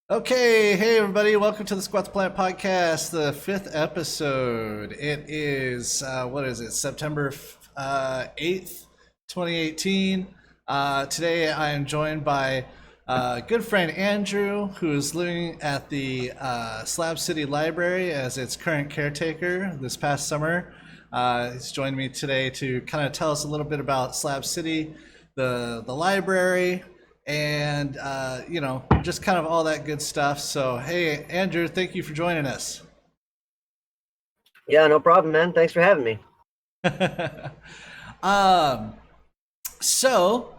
Okay, hey everybody, welcome to the Squats Planet Podcast, the fifth episode. It is, what is it, September 8th, 2018. Today I am joined by good friend Andrew, who is living at the Slab City Library as its current caretaker this past summer. He's joined me today to kind of tell us a little bit about Slab City, the library, and just kind of all that good stuff. So hey Andrew, thank you for joining us. Yeah, no problem, man. Thanks for having me. um so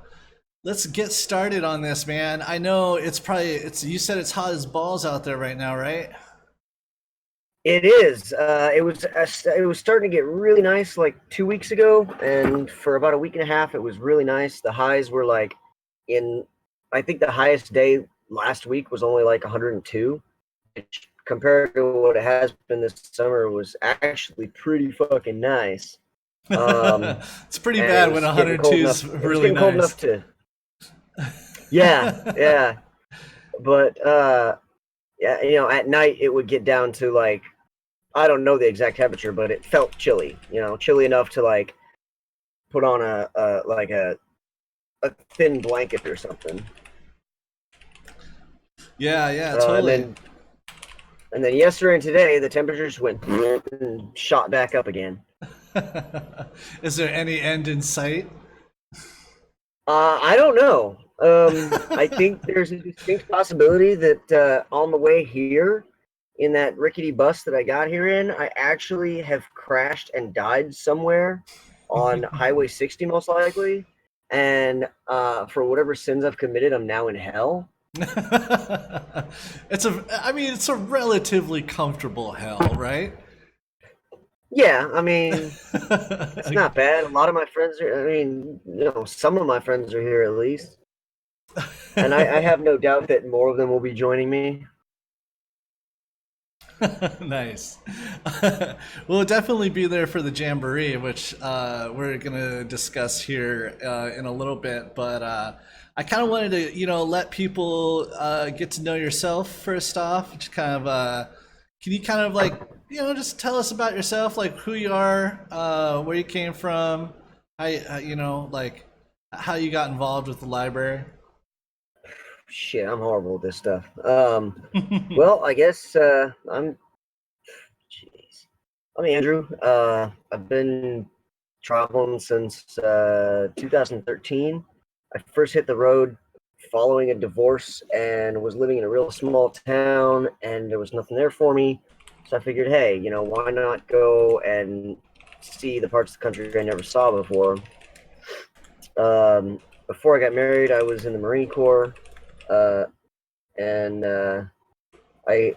let's get started on this, man. I know it's you said it's hot as balls out there right now, right? It is. It was starting to get really nice like 2 weeks ago, and for about a week and a half, it was really nice. The highs were like in. I think the highest day last week was only like 102, which compared to what it has been this summer was actually pretty fucking nice. Um, It's pretty and it bad when was getting cold 102 is enough. It was really getting cold nice. enough to. Yeah, yeah, but yeah, at night it would get down to like I don't know the exact temperature, but it felt chilly. Chilly enough to like put on a thin blanket or something. Yeah, Uh, and totally. then and then yesterday and today the temperatures went and shot back up again. Is there any end in sight? I don't know. I think there's a distinct possibility that on the way here, in that rickety bus that I got here in, I actually have crashed and died somewhere on Highway 60, most likely. And for whatever sins I've committed, I'm now in hell. It's a relatively comfortable hell, right? Yeah, I mean, it's Like, not bad. A lot of my friends are, I mean, some of my friends are here at least. And I have no doubt that more of them will be joining me. nice. We'll definitely be there for the jamboree, which we're gonna discuss here in a little bit. But I kind of wanted to, let people get to know yourself first off. Just kind of, can you kind of like, just tell us about yourself, like who you are, where you came from, like how you got involved with the library. Shit, I'm horrible with this stuff. Well, I guess jeez. I'm Andrew. I've been traveling since 2013. I first hit the road following a divorce and was living in a real small town, and there was nothing there for me. So I figured, hey, why not go and see the parts of the country I never saw before? Before I got married, I was in the Marine Corps, uh, and I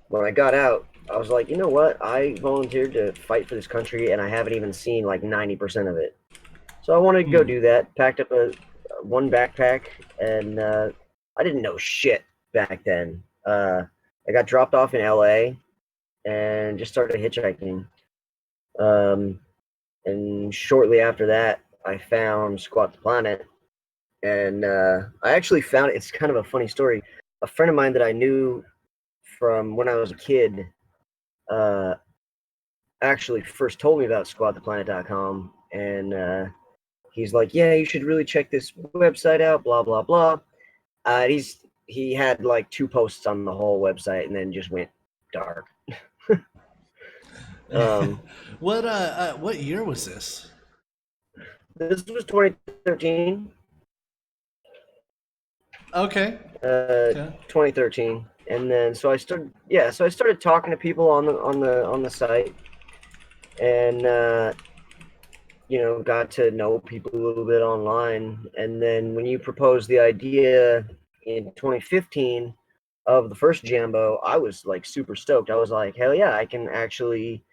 when I got out, I was like, you know what? I volunteered to fight for this country, and I haven't even seen like 90% of it. So I wanted to go Hmm. do that. Packed up a one backpack, and I didn't know shit back then. I got dropped off in LA and just started hitchhiking. Um, and shortly after that, I found Squat the Planet, and I actually found it's kind of a funny story. A friend of mine that I knew from when I was a kid uh, actually first told me about squattheplanet.com, and he's like, yeah, you should really check this website out, blah blah blah. He had like two posts on the whole website and then just went dark. um What year was this? this was 2013. Okay. uh Okay. 2013. And then so I started talking to people on the site, and got to know people a little bit online. And then when you proposed the idea in 2015 of the first Jambo, I was like super stoked. I was like, hell yeah, I can actually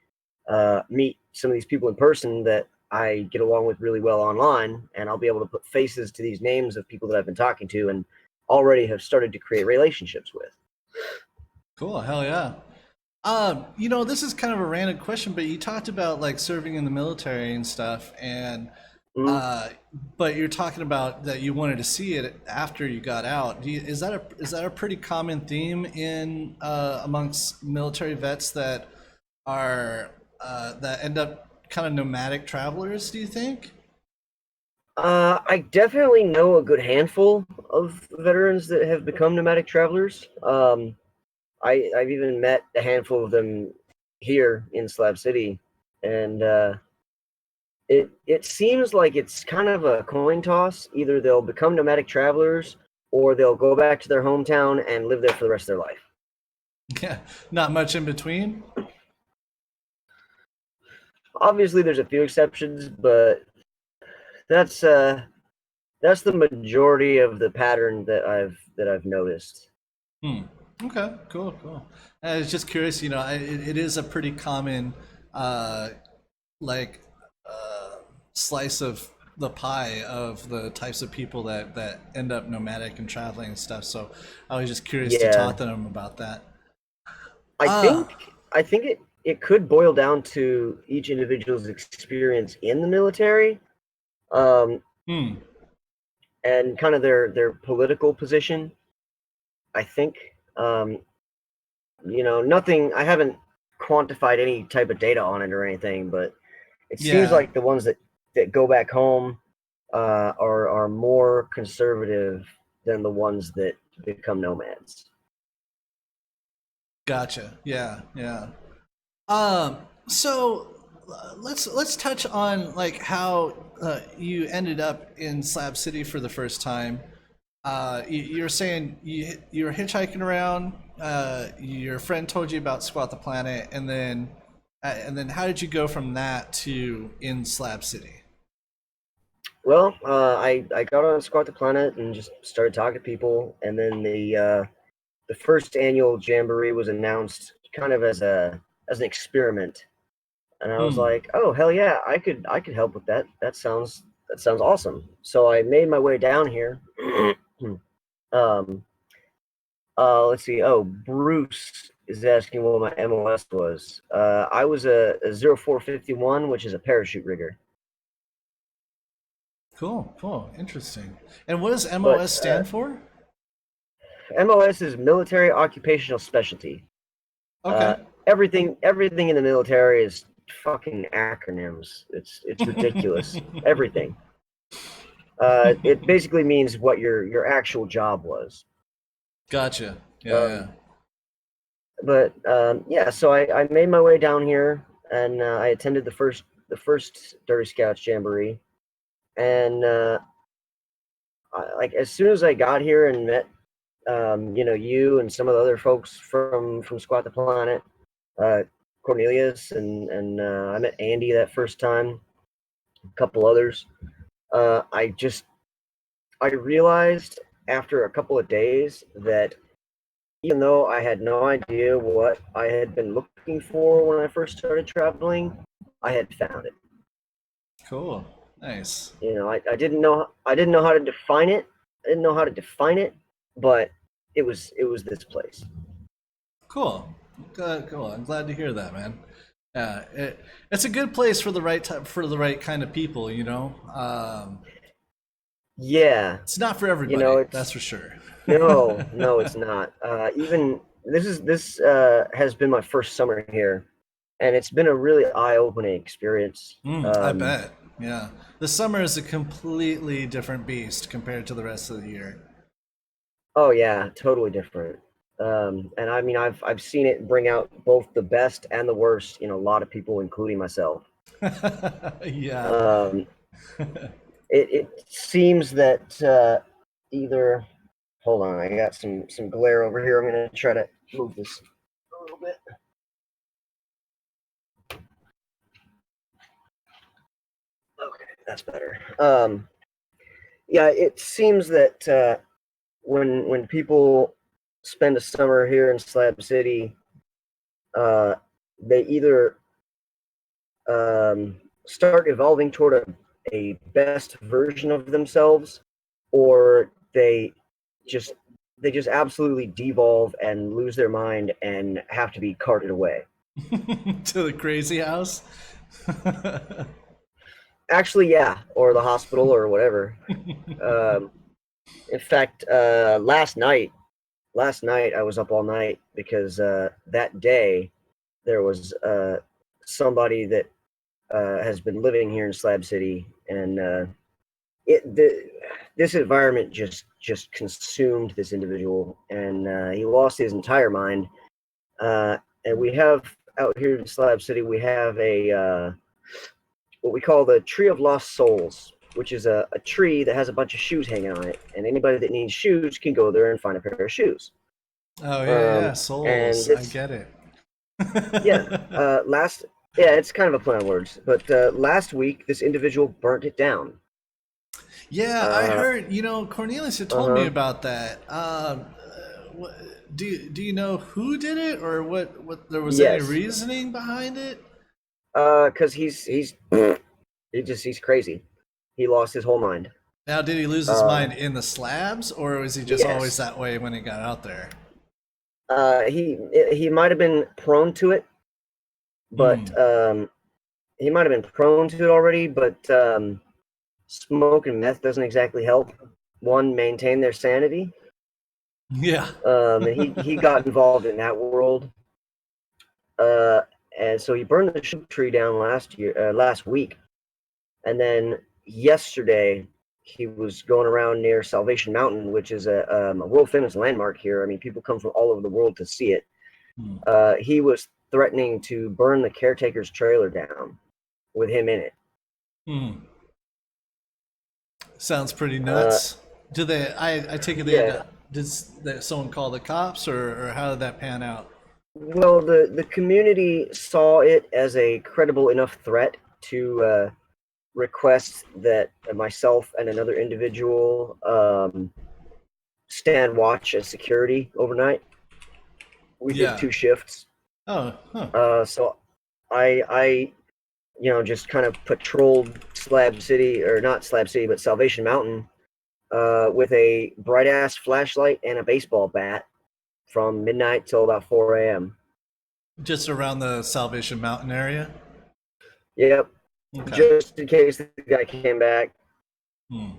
meet some of these people in person that I get along with really well online, and I'll be able to put faces to these names of people that I've been talking to and already have started to create relationships with. Cool. Hell yeah. This is kind of a random question, but you talked about like serving in the military and stuff, and Mhm. But you're talking about that you wanted to see it after you got out. Is that a pretty common theme in amongst military vets that are that end up kind of nomadic travelers? Do you think? I definitely know a good handful of veterans that have become nomadic travelers. I've even met a handful of them here in Slab City, and it seems like it's kind of a coin toss. Either they'll become nomadic travelers, or they'll go back to their hometown and live there for the rest of their life. Yeah, not much in between. Obviously, there's a few exceptions, but that's uh, that's the majority of the pattern that I've noticed. Hmm. Okay. Cool. Cool. I was just curious. It is a pretty common, uh, like, slice of the pie of the types of people that end up nomadic and traveling and stuff. So I was just curious to Yeah, talk to them about that. I Ah. think I think it could boil down to each individual's experience in the military, um, Hmm. and kind of their political position. I think, um, nothing. I haven't quantified any type of data on it or anything, but it seems Yeah. like the ones that go back home are more conservative than the ones that become nomads. Gotcha. Yeah. Yeah. So let's touch on like how you ended up in Slab City for the first time. You're saying you were hitchhiking around. Your friend told you about Squat the Planet, and then how did you go from that to in Slab City? Well, I got on Squat the Planet and just started talking to people, and then the first annual jamboree was announced kind of as an experiment, and I was Hmm. like, oh hell yeah, I could help with that. That sounds awesome. So I made my way down here. um, let's see. Oh, Bruce is asking what my MOS was. I was a 0451, which is a parachute rigger. Cool. Cool. Interesting. And what does But MOS stand for? MOS is military occupational specialty. Uh, Okay. everything in the military is fucking acronyms. It's ridiculous. Everything. It basically means what your actual job was. Gotcha. Yeah. Um, Yeah. but yeah, so I made my way down here, and I attended the first Dirty Scouts Jamboree, and like as soon as I got here and met you and some of the other folks from Squat the Planet, uh, Cornelius, and I met Andy that first time, a couple others. I just I realized after a couple of days that even though I had no idea what I had been looking for when I first started traveling, I had found it. Cool. Nice. I didn't know how to define it. I didn't know how to define it, but it was this place. Cool. Good. Cool. I'm glad to hear that, man. Yeah, it's a good place for the right time for the right kind of people. Yeah, It's not for you know, everybody, that's it's for sure. no, it's not. Even this has been my first summer here, and it's been a really eye-opening experience. I bet. Yeah, the summer is a completely different beast compared to the rest of the year. Oh yeah, totally different. And I mean, I've seen it bring out both the best and the worst in a lot of people, including myself. Yeah. Um, it seems that either hold on, I got some glare over here. I'm gonna try to move this a little bit. Okay, that's better. Yeah, it seems that when people spend a summer here in Slab City, uh, they either start evolving toward a best version of themselves, or just they just absolutely devolve and lose their mind and have to be carted away. To the crazy house. Actually, yeah, or the hospital or whatever. Um, in fact, last night I was up all night because that day there was somebody that has been living here in Slab City, and this environment just consumed this individual, and he lost his entire mind. And we have out here in Slab City, we have a what we call the Tree of Lost Souls, which is a tree that has a bunch of shoes hanging on it, and anybody that needs shoes can go there and find a pair of shoes. Oh yeah, And souls. I this, get it. yeah, last, yeah, it's kind of a play on words, but last week this individual burnt it down. Yeah, I Uh, heard. Cornelius had told me uh-huh. about that. Do you know who did it, or what there was any Yes, reasoning behind it? because he's crazy. He lost his whole mind. Now, did he lose his mind Um, in the slabs, or was he just always yes, that way when he got out there? he might have been prone to it, but Hmm. he might have been prone to it already. But smoke and meth doesn't exactly help one maintain their sanity. Yeah. And he got involved in that world. Uh, and so he burned the sugar tree down last week, and then yesterday he was going around near Salvation Mountain, which is a world famous landmark here. I mean, people come from all over the world to see it. Hmm. He was threatening to burn the caretaker's trailer down with him in it. Hmm. Sounds pretty Uh, nuts. Did they? I take it they had yeah. to, someone call the cops, or how did that pan out? Well, the community saw it as a credible enough threat to request that myself and another individual stand watch as security overnight. We did Yeah. 2 shifts. Oh, huh. So I just kind of patrolled Slab City, or not Slab City, but Salvation Mountain, with a bright ass flashlight and a baseball bat from midnight till about 4 a.m. Just around the Salvation Mountain area. Yep, Okay. just in case the guy came back. Hmm.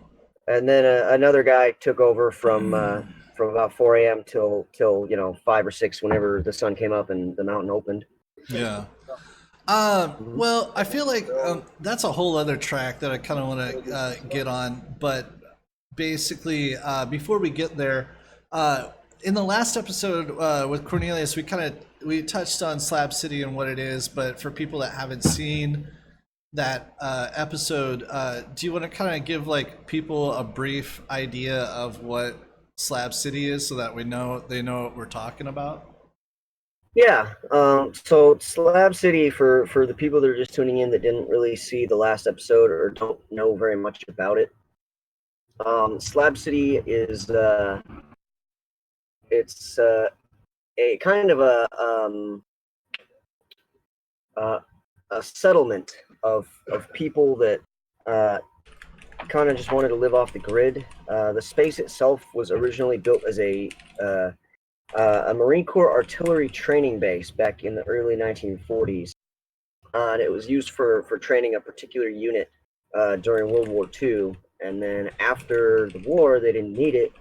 And then another guy took over from about 4 a.m. till 5 or 6, whenever the sun came up and the mountain opened. Yeah. Mhm. Well, I feel like that's a whole other track that I kind of want to get on. But basically, before we get there, uh, in the last episode with Cornelius, we touched on Slab City and what it is. But for people that haven't seen that episode, do you want to kind of give like people a brief idea of what Slab City is, so that they know what we're talking about? Yeah. So Slab City, for the people that are just tuning in that didn't really see the last episode or don't know very much about it, Slab City is it's a kind of uh, a settlement of people that uh, kind of just wanted to live off the grid. The space itself was originally built as a Marine Corps artillery training base back in the early 1940s. And it was used for training a particular unit during World War II. And then after the war, they didn't need it.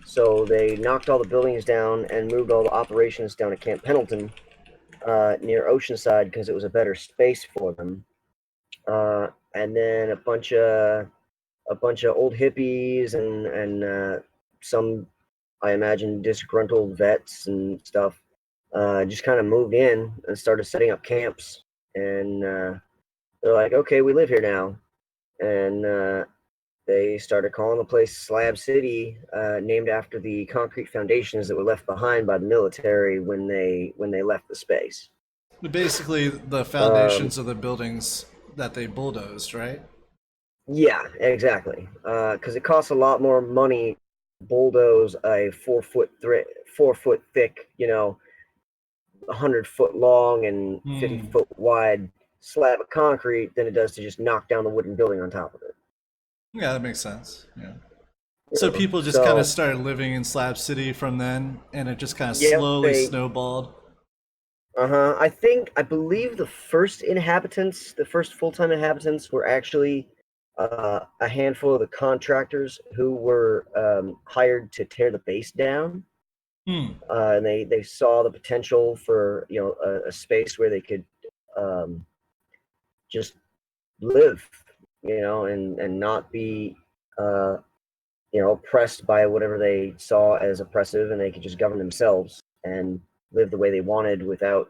So they knocked all the buildings down and moved all the operations down to Camp Pendleton near Oceanside because it was a better space for them. And then a bunch of old hippies and some, I imagine, disgruntled vets and stuff just kind of moved in and started setting up camps. And they're like, okay, we live here now. And they started calling the place Slab City, named after the concrete foundations that were left behind by the military when they left the space. Basically, the Um, foundations of the buildings that they bulldozed, right? yeah, exactly. Because it costs a lot more money to bulldoze a 4 foot thick, 100 foot long and 50 Hmm. foot wide slab of concrete than it does to just knock down the wooden building on top of it. Yeah, that makes sense. Yeah. So people just kind of So, started living in Slab City from then, and it just kind of yeah, slowly snowballed. I believe the first inhabitants, the first full-time inhabitants, were actually a handful of the contractors who were hired to tear the base down. Hmm. And they saw the potential for a space where they could just live, and not be uh, oppressed by whatever they saw as oppressive, and they could just govern themselves and live the way they wanted without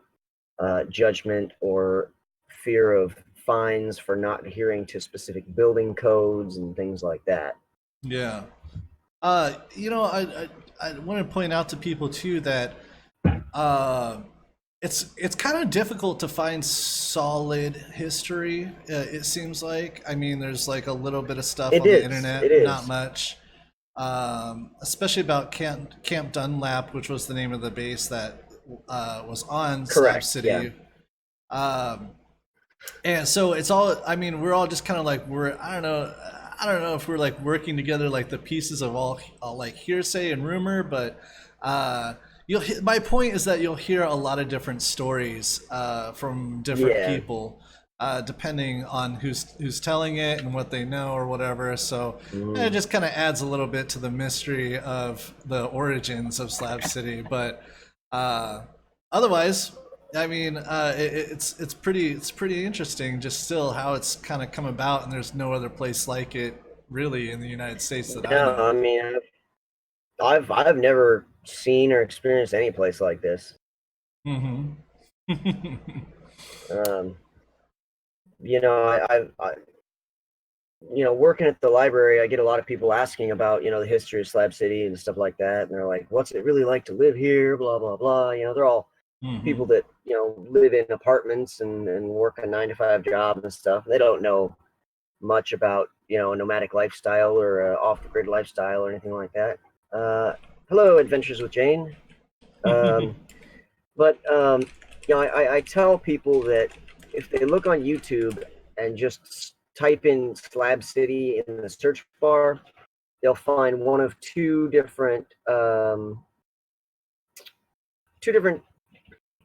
judgment or fear of fines for not adhering to specific building codes and things like that. Yeah. I want to point out to people too that uh, it's kind of difficult to find solid history. It seems like. I mean, there's like a little bit of stuff It on the is. It internet, not is. much. Especially about Camp Dunlap, which was the name of the base that was on Slab Correct. Yeah. City. Um, and so it's all. I mean, we're all just kind of like we're. I don't know. I don't know if we're like working together like the pieces of all like hearsay and rumor, but you'll. My point is that you'll hear a lot of different stories from different Yeah. people, depending on who's telling it and what they know or whatever. So it Mm. just kind of adds a little bit to the mystery of the origins of Slab City. But uh, otherwise, I mean, it's pretty interesting just still how it's kind of come about, and there's no other place like it really in the United States that I No, know I of. mean, I've never seen or experienced any place like this. Mm-hmm. Um, working at the library, I get a lot of people asking about, the history of Slab City and stuff like that. And they're like, what's it really like to live here? Blah, blah, blah. They're all people Mm-hmm. that, live in apartments and work a 9 to 5 job and stuff. They don't know much about, a nomadic lifestyle or off the grid lifestyle or anything like that. Hello, Adventures with Jane. Um, but I tell people that if they look on YouTube and just type in Slab City in the search bar, they'll find one of two different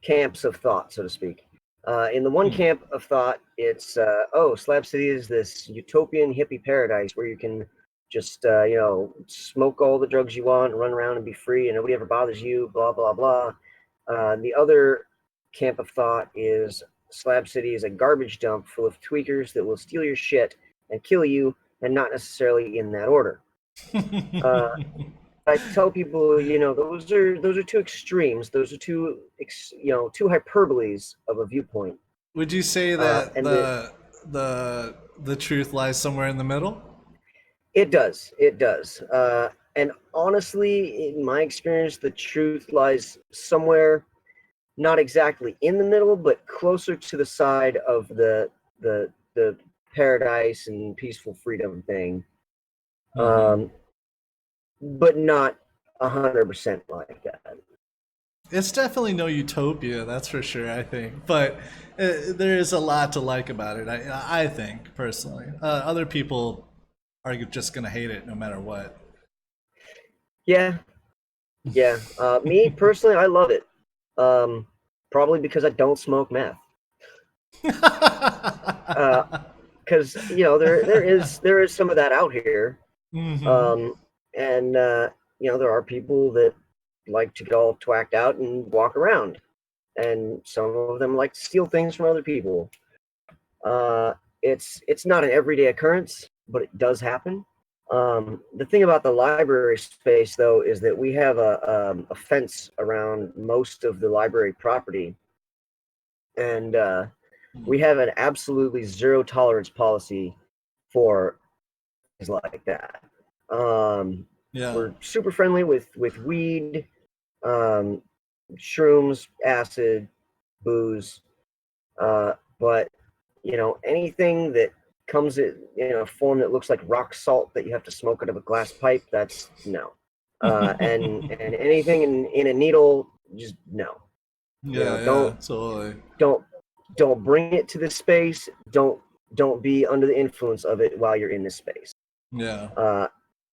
camps of thought, so to speak. In the one camp of thought, it's Slab City is this utopian hippie paradise where you can just smoke all the drugs you want, run around and be free, and nobody ever bothers you. Blah blah blah. The other camp of thought is Slab City is a garbage dump full of tweakers that will steal your shit and kill you, and not necessarily in that order. Uh, I tell people, those are two extremes. Those are two hyperboles of a viewpoint. Would you say that And the truth lies somewhere in the middle? it does. And honestly, in my experience, the truth lies somewhere, not exactly in the middle, but closer to the side of the paradise and peaceful freedom thing. Mm-hmm. Um, but not 100% like that. It's definitely no utopia, that's for sure. I think, but there is a lot to like about it. I think personally, other people are just gonna hate it no matter what. Yeah, yeah. Me personally, I love it. Um, Probably because I don't smoke meth. Because there is some of that out here. Hmm. Um, and there are people that like to get all twacked out and walk around, and some of them like to steal things from other people. Uh, it's not an everyday occurrence, but it does happen. The thing about the library space, though, is that we have a fence around most of the library property, and we have an absolutely zero tolerance policy for things like that. Um, Yeah. we're super friendly with weed, um, shrooms, acid, booze, but anything that comes in a form that looks like rock salt that you have to smoke out of a glass pipe, that's no. And anything in a needle, just no. You know, Yeah, don't yeah, totally. don't don't bring it to this space. Don't be under the influence of it while you're in this space. Yeah. Uh,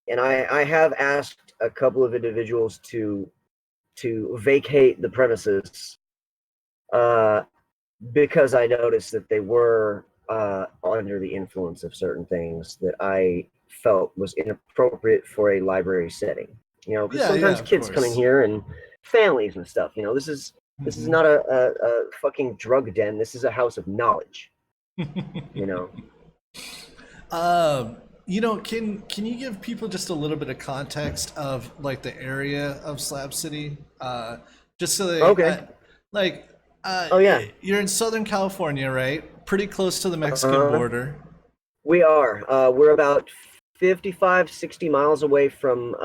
and I have asked a couple of individuals to vacate the premises uh, because I noticed that they were under the influence of certain things that I felt was inappropriate for a library setting. You know, because Yeah, yeah, sometimes of kids come in course. here and families and stuff. You know, this is Mhm. not a fucking drug den. This is a house of knowledge. You know. Um, can you give people just a little bit of context of like the area of Slab City, just so they, Okay. like, Oh yeah. you're in Southern California, right? Pretty close to the Mexican Uh, border. we are. We're about 55, 60 miles away from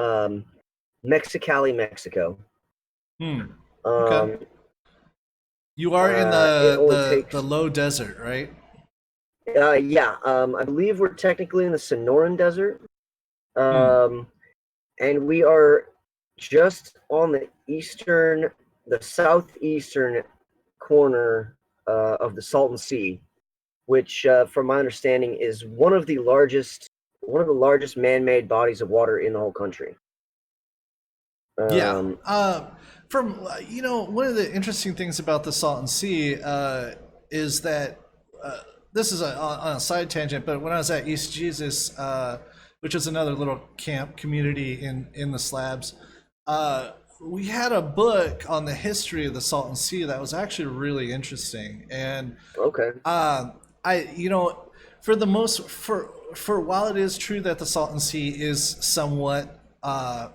Mexicali, Mexico. Hmm. Okay. Um, You are in it the only the takes low desert, right? yeah, I believe we're technically in the Sonoran Desert, Hmm. um, and we are just on the southeastern corner of the Salton Sea, which, from my understanding, is one of the largest man-made bodies of water in the whole country. Yeah. Um, From one of the interesting things about the Salton Sea is that uh, this is on a side tangent, but when I was at East Jesus, which is another little camp community in the Slabs, we had a book on the history of the Salton Sea that was actually really interesting, and okay. um, I for the most for while it is true that the Salton Sea is somewhat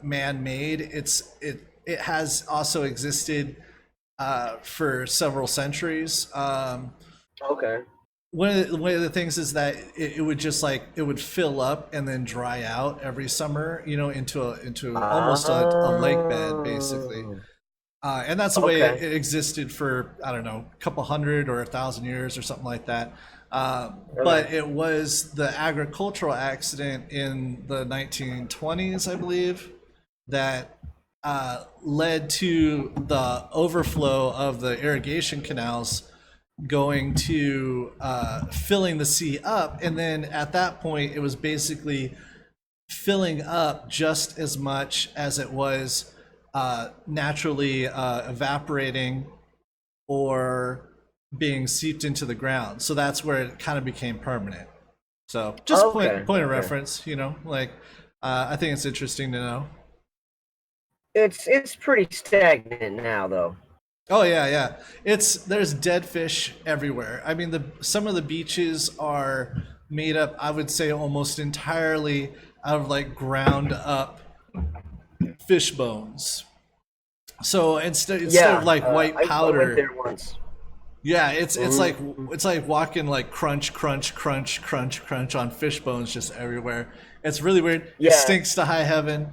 man-made, it has also existed for several centuries. Okay. One of the things is that it would just like it would fill up and then dry out every summer, into almost a lake bed basically. Oh, And that's the way okay. it existed for, I don't know, a couple hundred or 1,000 years or something like that. Okay. But it was the agricultural accident in the 1920s, I believe, that led to the overflow of the irrigation canals going to filling the sea up. And then at that point, it was basically filling up just as much as it was naturally evaporating or being seeped into the ground. So that's where it kind of became permanent. So just Okay. point of Okay. reference, like I think it's interesting to know. It's pretty stagnant now, though. Oh yeah, yeah. There's dead fish everywhere. I mean, the some of the beaches are made up, I would say, almost entirely out of like ground up fish bones. So instead of Yeah, like white I went there powder, once. yeah, Hmm. it's like walking like crunch, crunch, crunch, crunch, crunch on fish bones just everywhere. It's really weird. It Yeah. stinks to high heaven.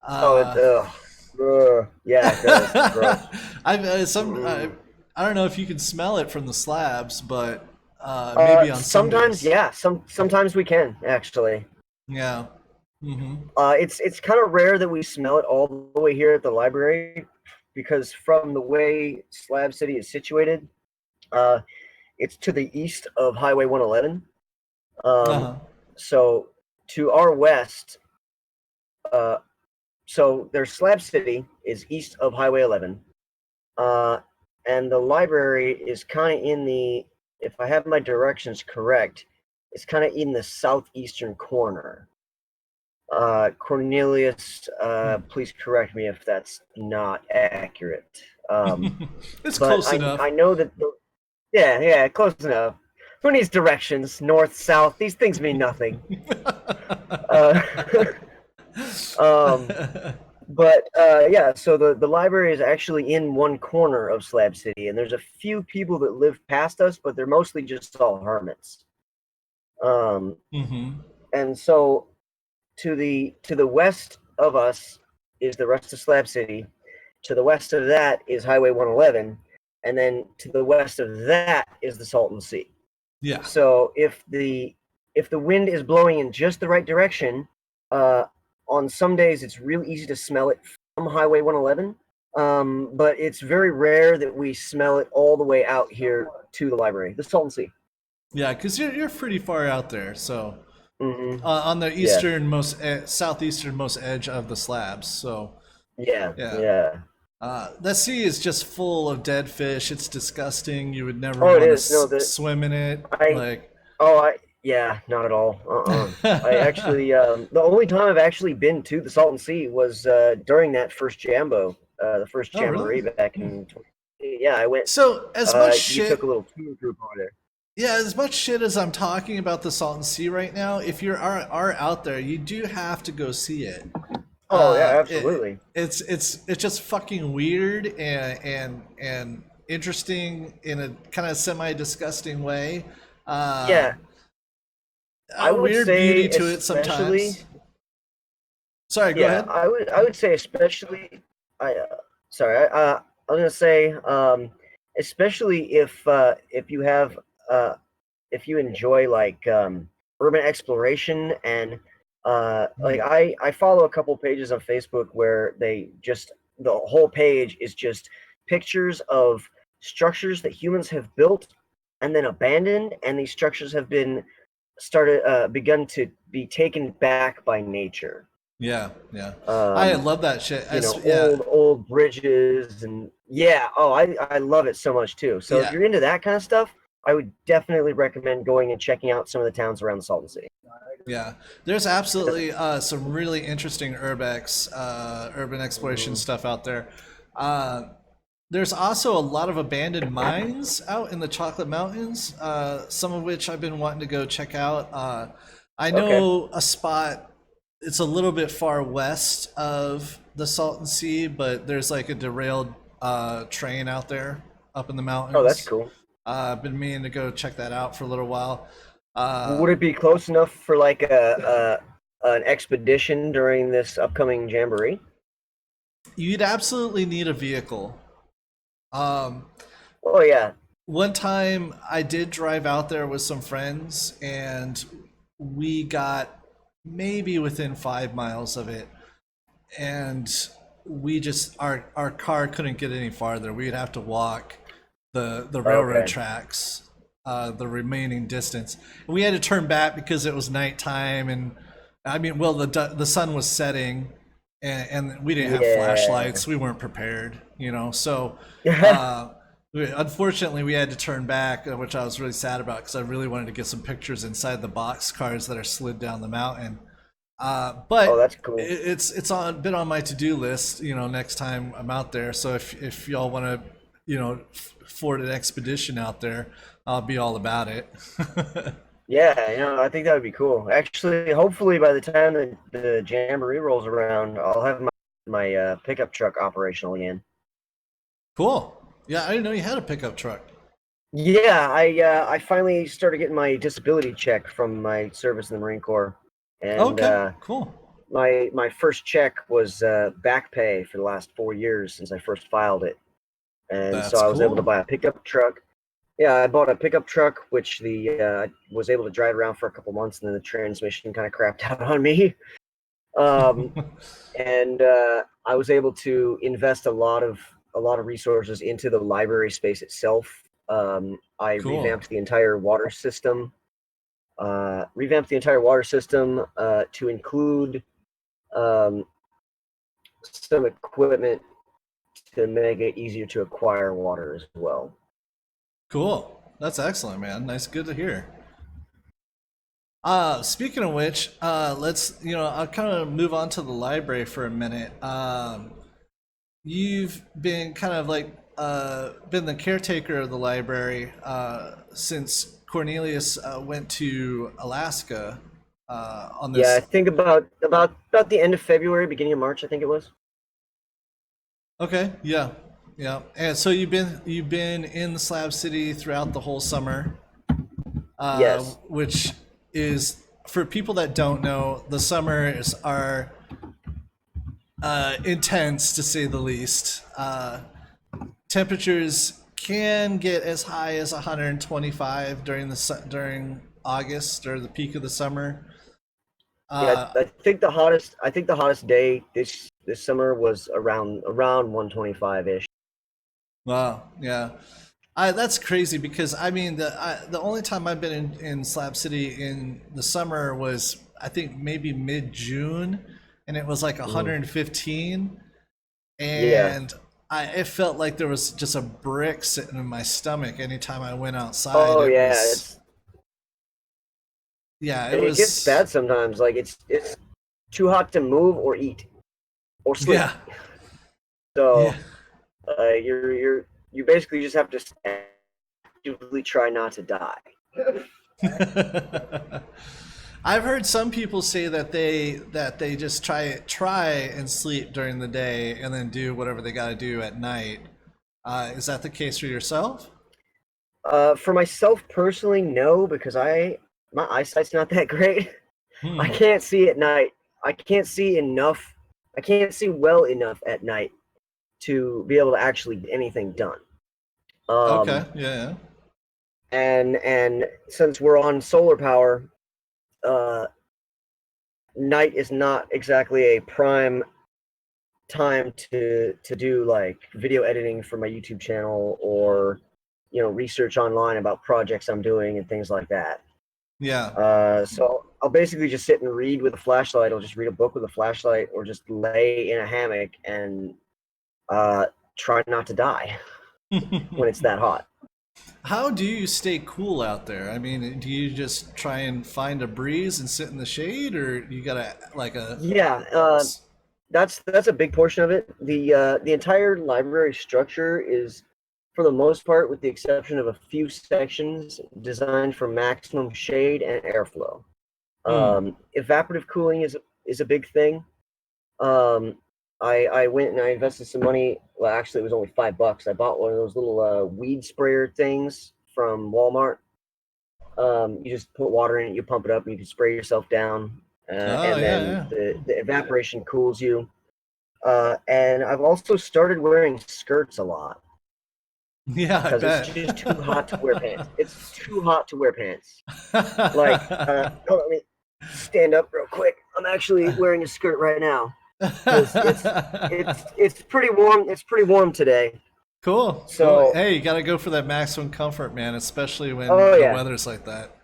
Oh, it. Uh, Yeah, it does. It's gross. I've some Mm. I don't know if you can smell it from the slabs, but maybe on some Sometimes, days. yeah. Sometimes we can actually. Yeah. Hmm. It's kind of rare that we smell it all the way here at the library because from the way Slab City is situated, uh, it's to the east of Highway 111. Um, Uh-huh. so to our west, uh, so there's Slab City is east of Highway 11, uh, and the library is kind of in the, if I have my directions correct, it's kind of in the southeastern corner. Cornelius, please correct me if that's not accurate. It's But close enough. I know that yeah, yeah, close enough. Who needs directions? North, south, these things mean nothing. Uh, um, but yeah, so the library is actually in one corner of Slab City, and there's a few people that live past us, but they're mostly just all hermits. Um, Hmm. and so to the west of us is the rest of Slab City. To the west of that is Highway 111, and then to the west of that is the Salton Sea. Yeah. So if the wind is blowing in just the right direction, uh, on some days it's real easy to smell it from Highway 111. But it's very rare that we smell it all the way out here to the library, the Salton Sea. Yeah, because you're pretty far out there. So on the Yeah, southeasternmost edge of the slabs. So yeah, yeah. yeah. That sea is just full of dead fish. It's disgusting. You would never Oh, it want to is. No, swim in it. I Like, yeah, not at all. I actually, the only time I've actually been to the Salton Sea was during that first the first oh, really? jamboree back in. Yeah, I went. So, as much We took a shit, little tour group over there. yeah, as much shit as I'm talking about the Salton Sea right now, if you are out there, you do have to go see it. Oh yeah, It, absolutely. it's just fucking weird and interesting in a kind of semi disgusting way. Yeah, I A would weird beauty say to it especially. sometimes. Sorry, go Yeah, ahead. I would say especially. I sorry. I was gonna say especially if you have if you enjoy like urban exploration and like Hmm. I follow a couple pages on Facebook where they just the whole page is just pictures of structures that humans have built and then abandoned, and these structures have been begun to be taken back by nature. Yeah, yeah. I um love that shit. Yeah, old bridges, and yeah, oh, I love it so much too. So if yeah, you're into that kind of stuff, I would definitely recommend going and checking out some of the towns around the Salton Sea. yeah. There's absolutely some really interesting urban exploration Mhm. stuff out there. Uh, there's also a lot of abandoned mines out in the Chocolate Mountains, some of which I've been wanting to go check out. I Okay. know a spot. It's a little bit far west of the Salton Sea, but there's like a derailed train out there up in the Oh, that's mountains. cool. I've been meaning to go check that out for a little while. Would it be close enough for like a an expedition during this upcoming jamboree? You'd absolutely need a vehicle. Um, Oh yeah. one time I did drive out there with some friends, and we got maybe within 5 miles of it, and we just our car couldn't get any farther. We'd have to walk the railroad Okay. tracks, the remaining distance. We had to turn back because it was nighttime, and I mean, well, the sun was setting, and we didn't have Yeah. flashlights. We weren't prepared, you know. So, uh, unfortunately, we had to turn back, which I was really sad about because I really wanted to get some pictures inside the box cars that are slid down the mountain. Oh, But that's cool. it's on been on my to do list. You know, next time I'm out there. So if y'all want to, afford an expedition out there, I'll be all about it. Yeah, I think that would be cool. Actually, hopefully by the time the jamboree rolls around, I'll have my pickup truck operational again. Cool. Yeah, I didn't know you had a pickup truck. Yeah, I finally started getting my disability check from my service in the Marine Corps, and Okay, cool. my first check was back pay for the last 4 years since I first filed it, and so That's I was able to cool. buy a pickup truck. Yeah, I bought a pickup truck, which was able to drive around for a couple months, and then the transmission kind of crapped out on me. Um, and I was able to invest a lot of resources into the library space itself. I Cool. revamped the entire water system to include um, some equipment to make it easier to acquire water as well. Cool. That's excellent, man. Nice, good to hear. Speaking of which, let's I'll kind of move on to the library for a minute. You've been kind of like been the caretaker of the library since Cornelius went to Alaska on Yeah, I this. think about the end of February, beginning of March, I think it was. Okay, yeah, yeah. And so you've been in the Slab City throughout the whole summer, Yes. which is for people that don't know, the summers are intense to say the least. Temperatures can get as high as 125 during August or the peak of the summer. Yeah, Uh, I think the hottest day this summer was around 125 ish. wow, yeah, that's crazy because I mean the only time I've been in Slab City in the summer was I think maybe mid June, and it was like Mm-hmm. 115, Yeah. and it felt like there was just a brick sitting in my stomach anytime I went outside. Oh It yeah, was, yeah, it it gets was, bad sometimes. Like it's too hot to move or eat or sleep. yeah, yeah. So you basically just have to actively try not to die. I've heard some people say that they just try and sleep during the day and then do whatever they got to do at night. Is that the case for yourself? For myself personally, no, because my eyesight's not that great. I Hmm. can't see at night. I can't see enough. I can't see well enough at night to be able to actually get anything done. Okay. Um, Yeah. and since we're on solar power, uh, night is not exactly a prime time to do like video editing for my YouTube channel or research online about projects I'm doing and things like that. Yeah. So I'll basically just sit and read with a flashlight. I'll just read a book with a flashlight, or just lay in a hammock and uh, try not to die Yeah. when it's that hot. How do you stay cool out there? I mean, do you just try and find a breeze and sit in the shade, or you gotta like a? Yeah, that's a big portion of it. The entire library structure is, for the most part, with the exception of a few sections, designed for maximum shade and airflow. Hmm. Evaporative cooling is a big thing. Um, I went and I invested some money. Well, actually, it was only $5. I bought one of those little weed sprayer things from Walmart. You just put water in it, you pump it up, and you can spray yourself down, Oh and yeah, then yeah. the evaporation cools you. And I've also started wearing skirts a lot Yeah, I because it's bet. just too hot to wear pants. It's too hot to wear pants. Like, hold on, let me stand up real quick. I'm actually wearing a skirt right now because it's pretty warm. It's pretty warm today. Cool, cool. So, Hey, you gotta go for that maximum comfort, man, especially when oh the yeah, weather's like that.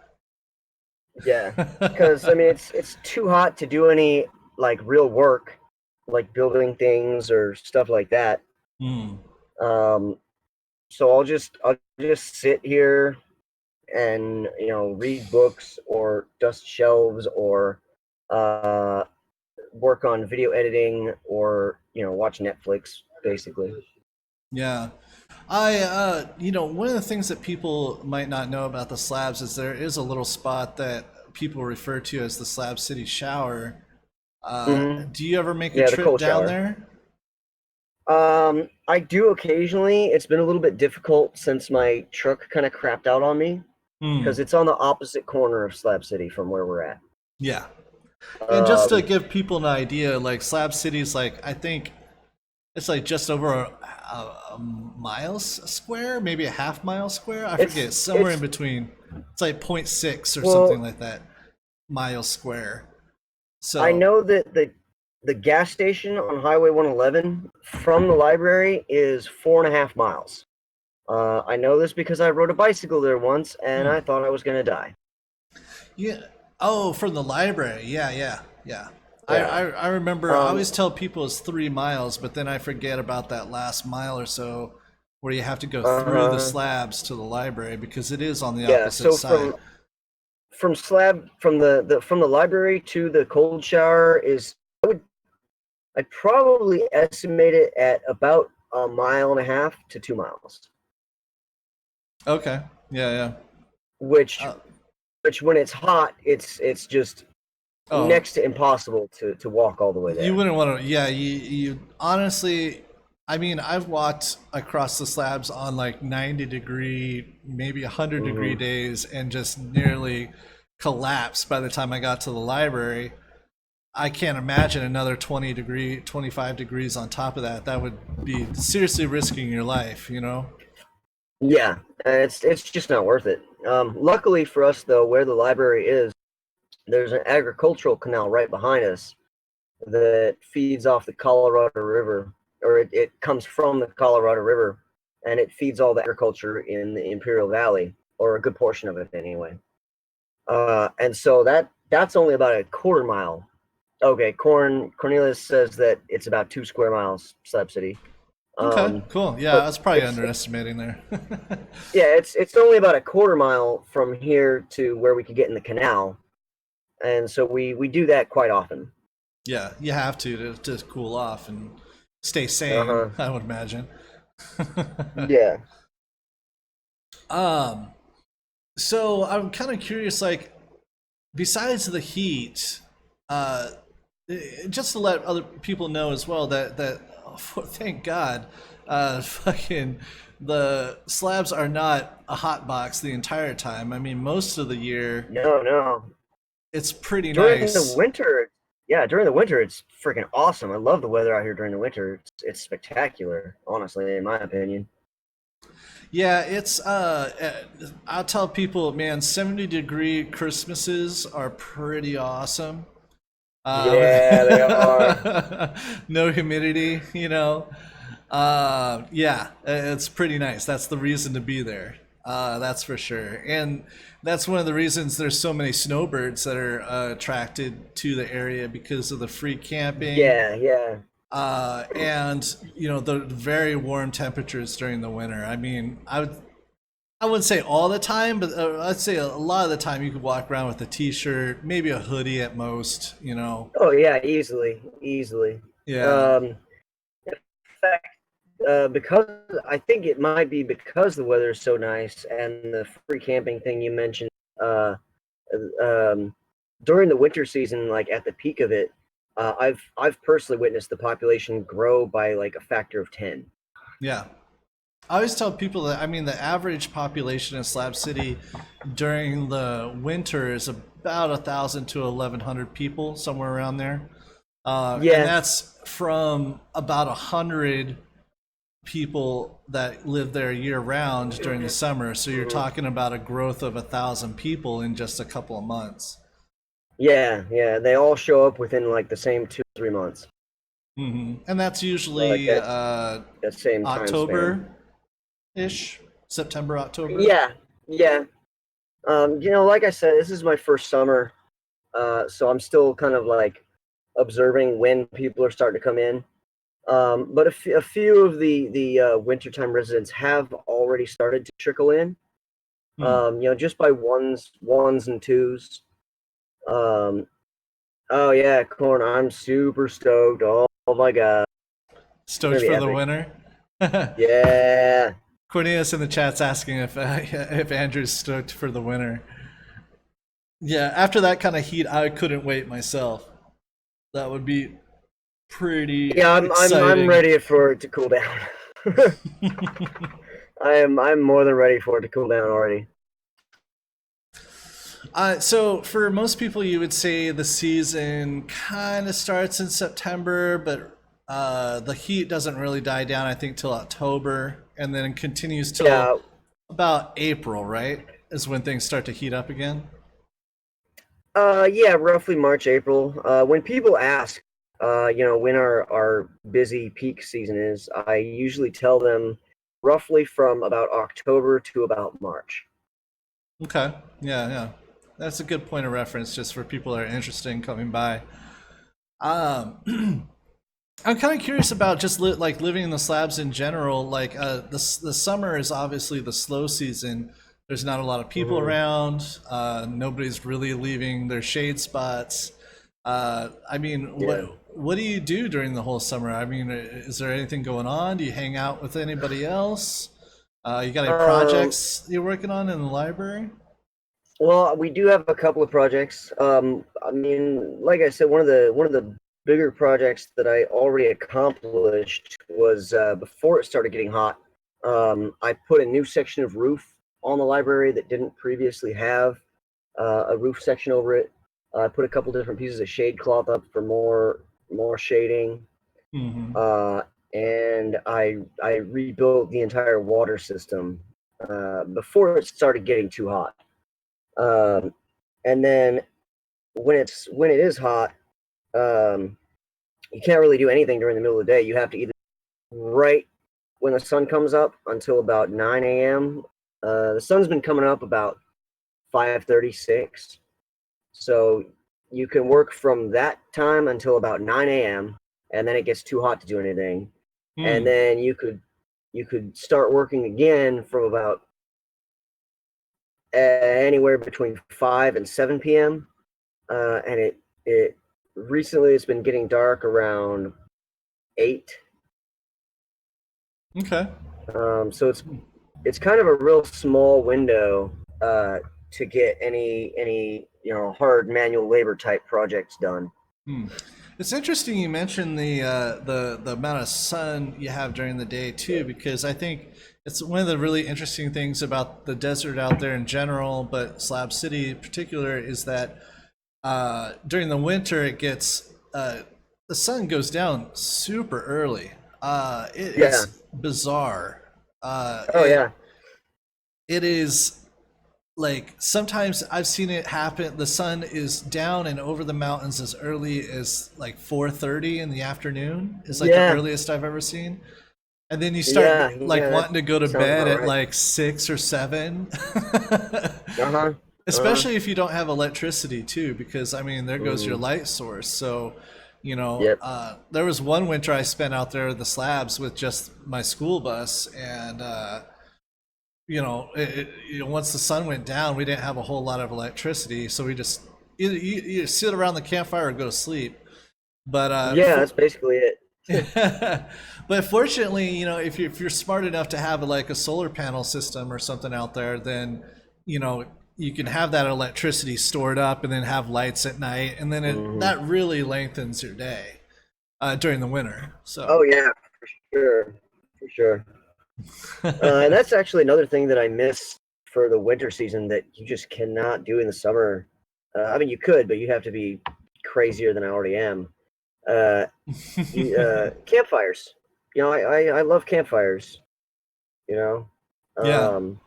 yeah. Because I mean, it's too hot to do any like real work, like building things or stuff like that. Hmm. Um, so I'll just sit here and read books or dust shelves or uh, work on video editing or watch Netflix basically. Yeah. One of the things that people might not know about the slabs is there is a little spot that people refer to as the Slab City shower. Hmm. Do you ever make a Yeah, the trip cold down shower. there? I do occasionally. It's been a little bit difficult since my truck kind of crapped out on me Hmm. because it's on the opposite corner of Slab City from where we're at. Yeah. And just to Um, give people an idea, like Slab City's like I think it's like just over a mile square, maybe a half mile square. I it's forget, somewhere in it's between. It's like point 0.6 or something well, like that, mile square. I So, know that the gas station on Highway 111 from the library is 4.5 miles. I know this because I rode a bicycle there once and hmm. I thought I was gonna die. Yeah. Oh, from the library. Yeah, yeah, yeah. Yeah. I remember. I Um, always tell people it's 3 miles, but then I forget about that last mile or so where you have to go through the uh, slabs to the library because it is on the yeah. opposite So side. from the library to the cold shower is I'd probably estimate it at about a mile and a half to 2 miles, Okay. Yeah, yeah. which Uh, which when it's hot, it's just oh, next to impossible to walk all the way you there. wouldn't want to. Yeah, you honestly. I mean, I've walked across the slabs on like 90-degree, maybe 100-degree Hmm. days, and just nearly collapsed by the time I got to the library. I can't imagine another 25 degrees on top of that. That would be seriously risking your life, you know? Yeah, and it's just not worth it. Luckily for us, though, where the library is, there's an agricultural canal right behind us that feeds off the Colorado River, or it comes from the Colorado River, and it feeds all the agriculture in the Imperial Valley, or a good portion of it anyway. And so that's only about a quarter mile. Okay, Cornelius says that it's about 2 square miles, Slab City. Okay, cool. Yeah, I But was probably it's underestimating there. yeah, it's only about a quarter mile from here to where we could get in the canal, and so we do that quite often. Yeah, you have to cool off and stay Uh sane, huh. I would imagine. Yeah. um, so I'm kind of curious, like, besides the heat, uh, just to let other people know as well that oh, thank God, fucking the slabs are not a hot box the entire time. I mean, most of the year No, no. it's pretty During the nice. winter, yeah, during the winter, it's freaking awesome. I love the weather out here during the winter. It's spectacular, honestly, in my opinion. Yeah, it's I'll tell people, man, 70-degree Christmases are pretty awesome. Yeah, they are. No humidity, you know. Yeah, it's pretty nice. That's the reason to be there. That's for sure. And that's one of the reasons there's so many snowbirds that are attracted to the area because of the free camping, Yeah, yeah. and the very warm temperatures during the winter. I mean, I wouldn't say all the time, but I'd say a lot of the time you could walk around with a t-shirt, maybe a hoodie at most. Oh yeah, easily, easily. Yeah. In fact, because I think it might be because the weather is so nice and the free camping thing you mentioned. Uh, um, During the winter season, like at the peak of it, I've personally witnessed the population grow by like a factor of 10. Yeah. I always tell people that, I mean, the average population in Slab City during the winter is about 1,000 to 1,100 people, somewhere around there. And Yeah. that's from about 100 people that live there year round during the summer. So you're Mhm. talking about a growth of 1,000 people in just a couple of months. Yeah, yeah. They all show up within like the same 2 or 3 months, And that's like usually that same time span. October ish, September, October. Yeah, yeah. Like I said, this is my first summer, so I'm still kind of like observing when people are starting to come in. But a few of the wintertime residents have already started to trickle in. Hmm. Just by ones and twos. Um, oh yeah, corn! I'm super stoked. Oh my god, it's Stoked gonna be for the epic. winter. Yeah. Cornelius in the chat's asking if Andrew's stoked for the winter. Yeah, after that kind of heat, I couldn't wait myself. That would be pretty Yeah, I'm exciting. ready for it to cool down. I'm more than ready for it to cool down already. So for most people, you would say the season kind of starts in September, but the heat doesn't really die down, I think, till October, and then continues till Yeah. about April, right? Is when things start to heat up again. Yeah, roughly March, April. When people ask, when our busy peak season is, I usually tell them roughly from about October to about March. Okay. Yeah, yeah. That's a good point of reference just for people that are interested in coming by. Um, I'm kind of curious about just like living in the slabs in general. Like the summer is obviously the slow season. There's not a lot of people Hmm. around. Nobody's really leaving their shade spots. I mean, Yeah. what do you do during the whole summer? I mean, is there anything going on? Do you hang out with anybody else? You got any Um, projects you're working on in the library? well, we do have a couple of projects. I mean, like I said, one of the bigger projects that I already accomplished was before it started getting hot. I put a new section of roof on the library that didn't previously have a roof section over it. I put a couple different pieces of shade cloth up for more shading, Mm-hmm. uh, and I rebuilt the entire water system before it started getting too hot. Um, and then when it is hot, um, you can't really do anything during the middle of the day. You have to either right when the sun comes up until about 9 a.m. The sun's been coming up about 5:36, so you can work from that time until about 9 a.m. and then it gets too hot to do anything. and Hmm. then you could start working again from about anywhere between 5 and 7 p.m. And it recently it's been getting dark around 8. Okay. So it's kind of a real small window to get any hard manual labor type projects done. Hmm. It's interesting you mentioned the amount of sun you have during the day too, because I think it's one of the really interesting things about the desert out there in general, but Slab City in particular, is that during the winter it gets the sun goes down super early. Yeah. It's bizarre. Uh, Oh it yeah. it is like sometimes I've seen it happen. The sun is down and over the mountains as early as like 4:30 in the afternoon is like the Yeah. earliest I've ever seen. And then you start Yeah. like Yeah. That wanting to go to sounds bed about at right. like 6 or 7. Uh huh. Uh huh. Especially if you don't have electricity too, because I mean there goes your Mm-hmm. light source. So, Yep. there was one winter I spent out there at the slabs with just my school bus, and once the sun went down, we didn't have a whole lot of electricity, so we just either you sit around the campfire or go to sleep. But Yeah. That's basically it. but fortunately, if you're smart enough to have like a solar panel system or something out there, then you know you can have that electricity stored up and then have lights at night, and then Hmm. that really lengthens your day during the winter. Oh So yeah, for sure, for sure. And that's actually another thing that I miss for the winter season that you just cannot do in the summer. I mean, you could, but you have to be crazier than I already am. Uh, Campfires. I love campfires. You know, yeah. um,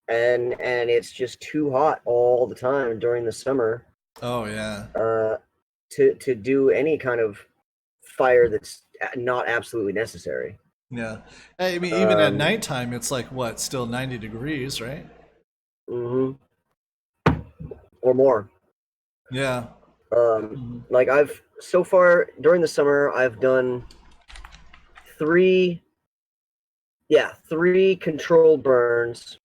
and it's just too hot all the time during the summer Oh yeah. uh, to do any kind of fire that's not absolutely necessary. Yeah. I mean, even at Um, nighttime, it's like what, still 90 degrees, right? mhm, or more. Yeah. Um, Mhm. like I've so far during the summer, I've done three, yeah, three controlled burns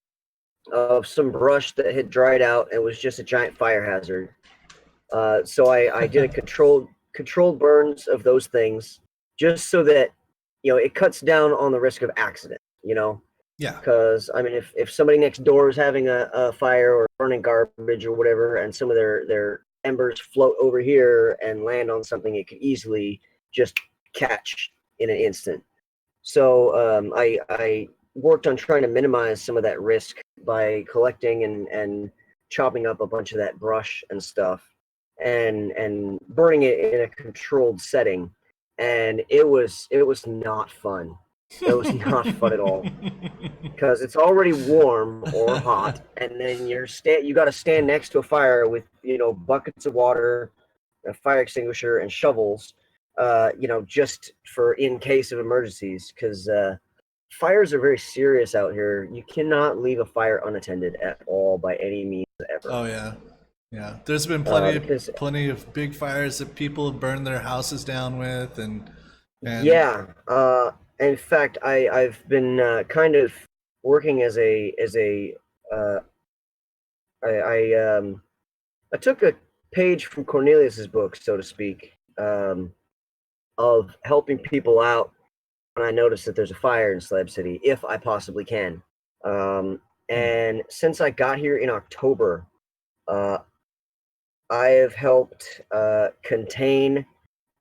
of some brush that had dried out and was just a giant fire hazard. So I did a controlled burns of those things just so that it cuts down on the risk of accident. Yeah. Because I mean, if somebody next door is having a fire or burning garbage or whatever, and some of their embers float over here and land on something, it could easily just catch in an instant. So I worked on trying to minimize some of that risk by collecting and chopping up a bunch of that brush and stuff, and burning it in a controlled setting, and it was not fun. It was not fun at all because it's already warm or hot, and then you got to stand next to a fire with buckets of water, a fire extinguisher, and shovels, just for in case of emergencies, because fires are very serious out here. You cannot leave a fire unattended at all by any means ever. Oh yeah. Yeah. There's been Because plenty of big fires that people have burned their houses down with, and yeah, in fact, I've been kind of working as a uh, I took a page from Cornelius's book, so to speak, of helping people out when I notice that there's a fire in Slab City, if I possibly can. Um, hmm. and since I got here in October, uh, I have helped contain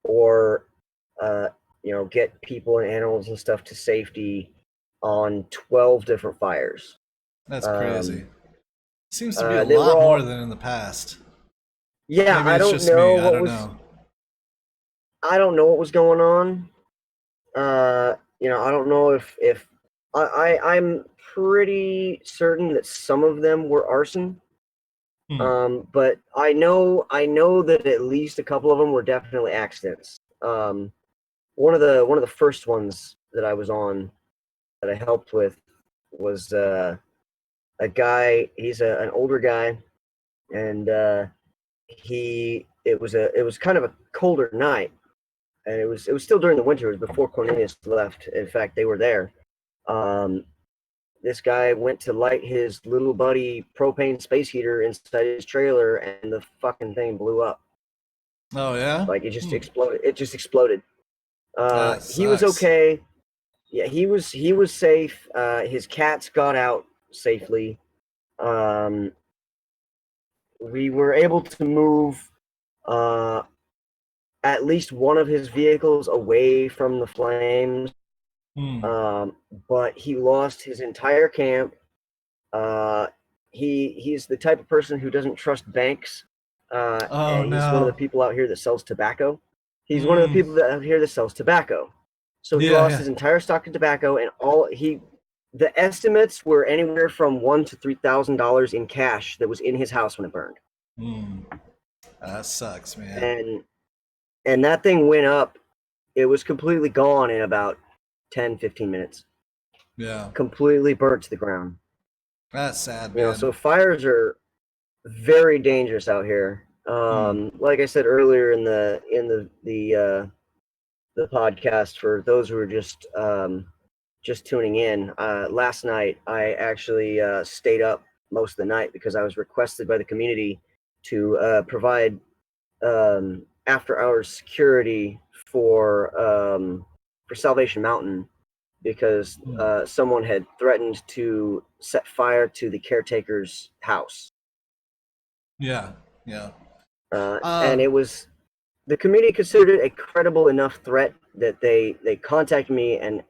or uh, get people and animals and stuff to safety on 12 different fires. That's crazy. Um, Seems to be a they were lot more all, than in the past. yeah, Maybe it's just me. I don't know. I don't know what was going on. I don't know if I'm pretty certain that some of them were arson. Hmm. But I know that at least a couple of them were definitely accidents. One of the first ones that I was on that I helped with was a guy. He's an older guy, and it was kind of a colder night, and it was still during the winter. It was before Cornelius left. In fact, they were there. This guy went to light his little buddy propane space heater inside his trailer, and the fucking thing blew up. Oh yeah. Like, it just exploded. It just exploded. That He was sucks. okay. Yeah, he was safe. His cats got out safely. We were able to move at least one of his vehicles away from the flames. But he lost his entire camp. He's the type of person who doesn't trust banks. Oh He's one of the no. people out here that sells tobacco. He's one of the people out here that sells tobacco. So he Yeah, lost yeah. his entire stock of tobacco, and the estimates were anywhere from $1,000 to $3,000 in cash that was in his house when it burned. That sucks, man. And that thing went up. It was completely gone in about 10, 15 minutes. Yeah. Completely burnt to the ground. That's sad, You know, man. so fires are very dangerous out here. Like I said earlier in the podcast, for those who are just tuning in, last night I actually stayed up most of the night because I was requested by the community to provide after-hours security for Salvation Mountain, because someone had threatened to set fire to the caretaker's house. Yeah, yeah. And it was, the community considered it a credible enough threat that they contacted me, and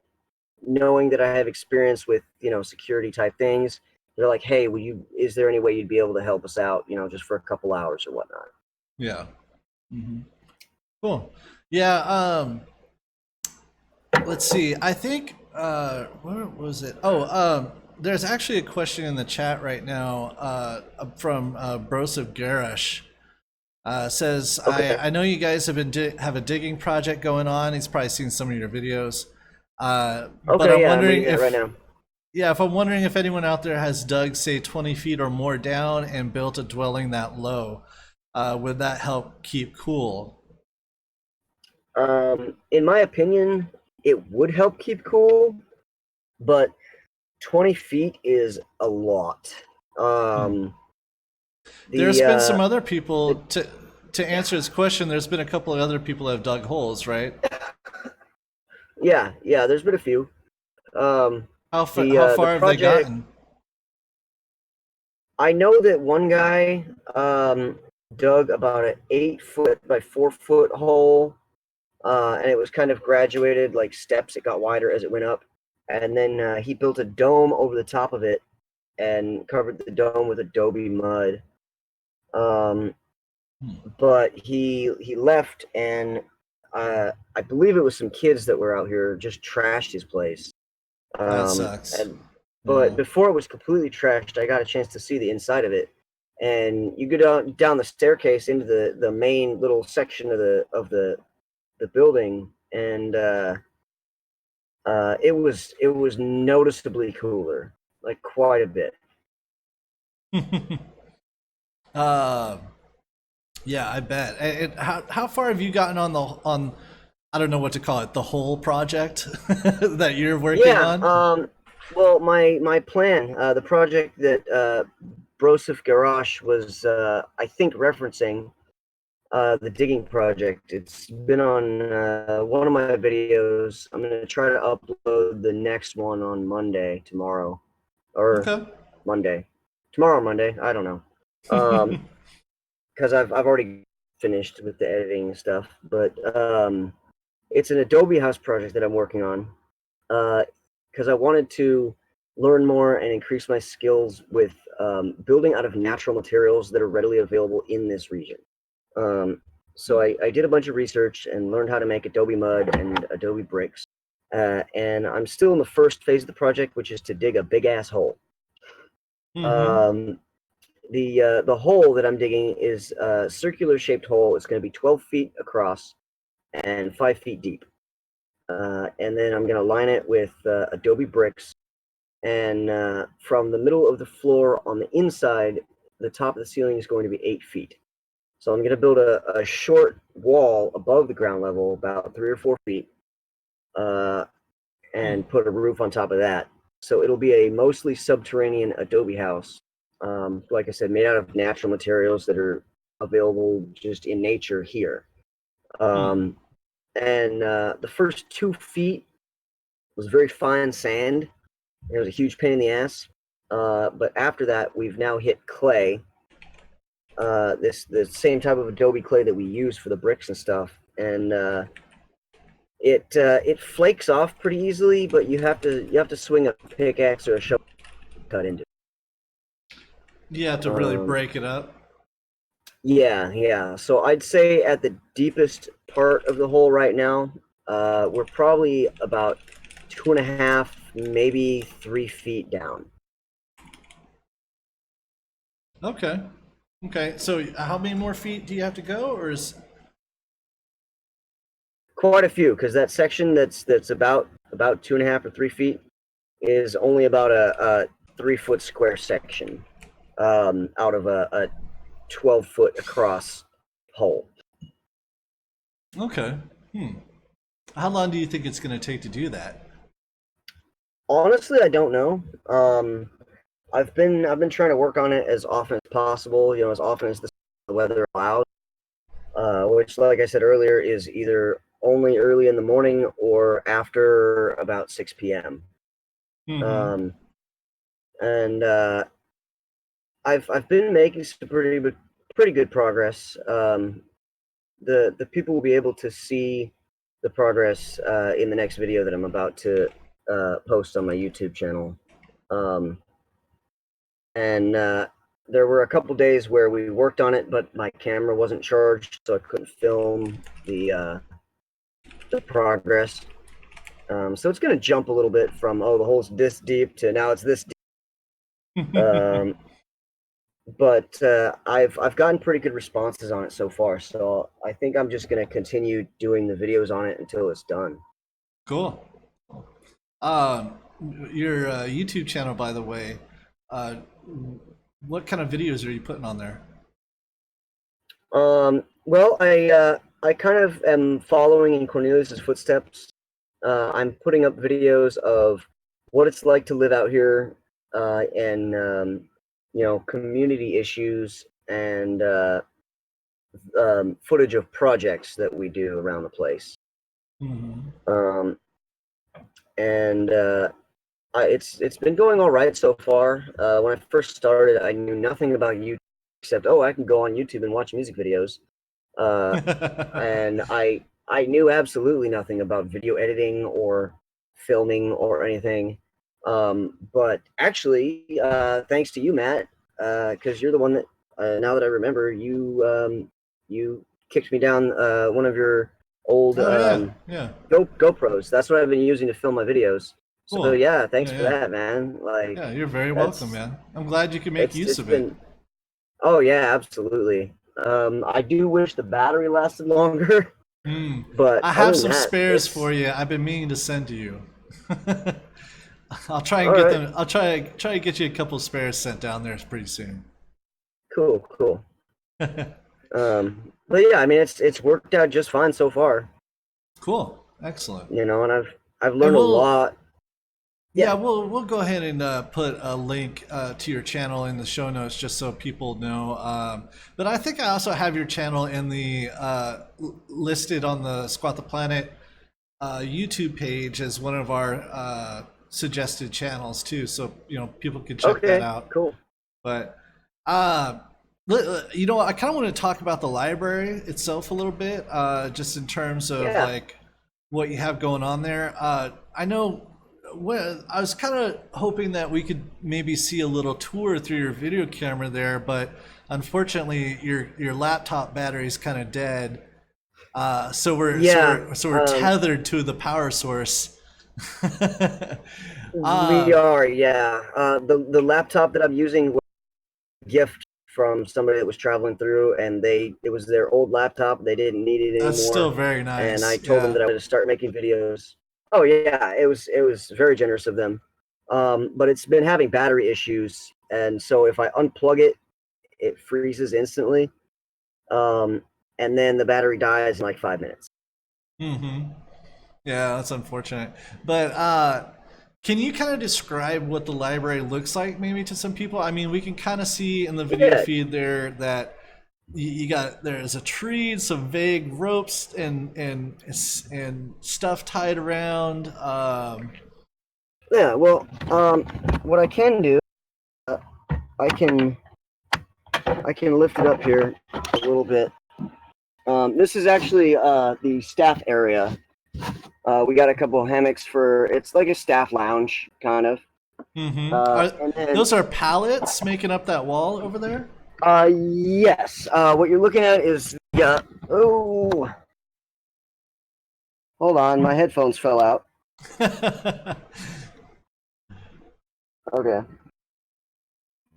knowing that I have experience with, security type things, they're like, hey, is there any way you'd be able to help us out, just for a couple hours or whatnot? Yeah. Cool. Yeah. Let's see. I think where was it? There's actually a question in the chat right now from Broseph Garish. Says, Okay. I know you guys have a digging project going on. He's probably seen some of your videos. But Okay, I'm yeah, I'm wondering reading that right now. if I'm wondering if anyone out there has dug, say, 20 feet or more down and built a dwelling that low. Would that help keep cool? In my opinion, it would help keep cool, but 20 feet is a lot. There's been some other people to answer his question. There's been a couple of other people that have dug holes, right? Yeah, there's been a few. How The far have they project, gotten? I know that one guy dug about an 8-foot by 4-foot hole, and it was kind of graduated like steps. It got wider as it went up, and then he built a dome over the top of it and covered the dome with adobe mud. But he left, and I believe it was some kids that were out here just trashed his place. That sucks. But Yeah. before it was completely trashed, I got a chance to see the inside of it, and you go down the staircase into the main little section of the building, and it was noticeably cooler, like quite a bit. Yeah, I bet. How far have you gotten on I don't know what to call it, the whole project that you're working Yeah. on? Well, my plan, the project that Broseph Garage was, I think, referencing, the digging project. It's been on one of my videos. I'm gonna try to upload the next one on Monday, tomorrow, or Okay. Monday, tomorrow, Monday. I don't know, because I've already finished with the editing and stuff. But it's an Adobe House project that I'm working on, because I wanted to learn more and increase my skills with building out of natural materials that are readily available in this region. So I did a bunch of research and learned how to make Adobe mud and Adobe bricks. And I'm still in the first phase of the project, which is to dig a big ass hole. The hole that I'm digging is a circular shaped hole. It's going to be 12 feet across and 5 feet deep. And then I'm going to line it with Adobe bricks. And from the middle of the floor on the inside, the top of the ceiling is going to be 8 feet. So I'm going to build a short wall above the ground level, about 3 or 4 feet, and put a roof on top of that. So it'll be a mostly subterranean adobe house. Like I said, made out of natural materials that are available just in nature here. And the first 2 feet was very fine sand. It was a huge pain in the ass. But after that, we've now hit clay. The same type of adobe clay that we use for the bricks and stuff, and it flakes off pretty easily, but you have to swing a pickaxe or a shovel to cut into it. You have to really break it up. Yeah. So I'd say at the deepest part of the hole right now, we're probably about 2.5, maybe 3 feet down. Okay. So how many more feet do you have to go, or is Quite a few, because that section that's about 2.5 or 3 feet is only about a 3-foot square section, out of a 12-foot across hole. okay? How long do you think it's going to take to do that? Honestly, I don't know. I've been trying to work on it as often as possible. As often as the weather allows. Which, like I said earlier, is either only early in the morning or after about 6 p.m. And I've been making some pretty good progress. The people will be able to see the progress in the next video that I'm about to post on my YouTube channel. And there were a couple days where we worked on it, but my camera wasn't charged, so I couldn't film the progress. So it's going to jump a little bit from the hole's this deep to now it's this deep. But I've gotten pretty good responses on it so far, so I think I'm just going to continue doing the videos on it until it's done. Cool. Your YouTube channel, by the way, what kind of videos are you putting on there? Well, I kind of am following in Cornelius's footsteps. I'm putting up videos of what it's like to live out here, and community issues and footage of projects that we do around the place. It's been going all right so far. When I first started, I knew nothing about YouTube except I can go on YouTube and watch music videos, and I knew absolutely nothing about video editing or filming or anything. But actually, thanks to you, Matt, because you're the one that now that I remember, you kicked me down one of your old GoPros. That's what I've been using to film my videos. Cool. So yeah, thanks for that, man. Like, yeah, you're very welcome, man. I'm glad you can make use of it. Oh yeah, absolutely. I do wish the battery lasted longer. But I have some spares for you. I've been meaning to send to you. I'll try and get them. I'll try to get you a couple spares sent down there pretty soon. Cool. But yeah, I mean, it's worked out just fine so far. Cool, excellent. And I've learned a lot. Yeah, we'll go ahead and put a link to your channel in the show notes just so people know. But I think I also have your channel in the listed on the Squat the Planet YouTube page as one of our suggested channels too, so people can check that out. Cool. But I kind of want to talk about the library itself a little bit, just in terms of like what you have going on there. I know. Well, I was kind of hoping that we could maybe see a little tour through your video camera there, but unfortunately, your laptop battery is kind of dead. So we're tethered to the power source. We are, yeah. The laptop that I'm using was a gift from somebody that was traveling through, and it was their old laptop. They didn't need it anymore. That's still very nice. And I told them that I would start making videos. Oh yeah, it was very generous of them. But it's been having battery issues, and so if I unplug it, it freezes instantly. and then the battery dies in like 5 minutes. Mm-hmm. Yeah, that's unfortunate. But can you kind of describe what the library looks like, maybe to some people? I mean, we can kind of see in the video Yeah, feed there that you got there's a tree, some vague ropes and stuff tied around. yeah. Well, what I can do, uh, I can lift it up here a little bit. This is actually the staff area. We got a couple of hammocks for, it's like a staff lounge, kind of. And then, Those are pallets making up that wall over there? yes. What you're looking at is, oh, hold on, my headphones fell out. Okay.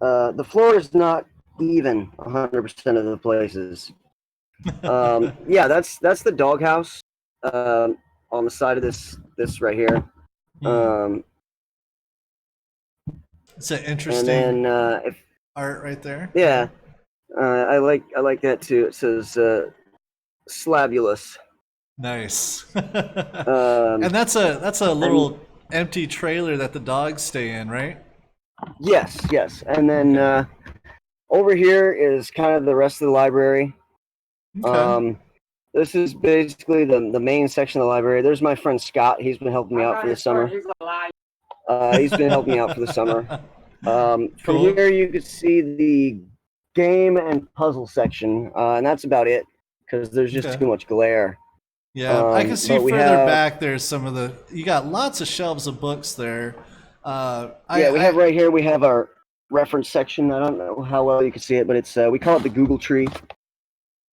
The floor is not even 100% of the places. Yeah, that's the doghouse on the side of this right here. It's an interesting And then if art right there. yeah, I like that too. It says Slabulous. Nice. And that's a little empty trailer that the dogs stay in, right? Yes. And then over here is kind of the rest of the library. Okay. This is basically the main section of the library. There's my friend Scott. He's been helping me out for the summer. He's been helping me out for the summer. From Cool. here, you could see the game and puzzle section, and that's about it because there's just too much glare. Yeah, I can see but we further have- back. There's some of the. You got lots of shelves of books there. Yeah, we have right here. We have our reference section. I don't know how well you can see it, but it's we call it the Google tree.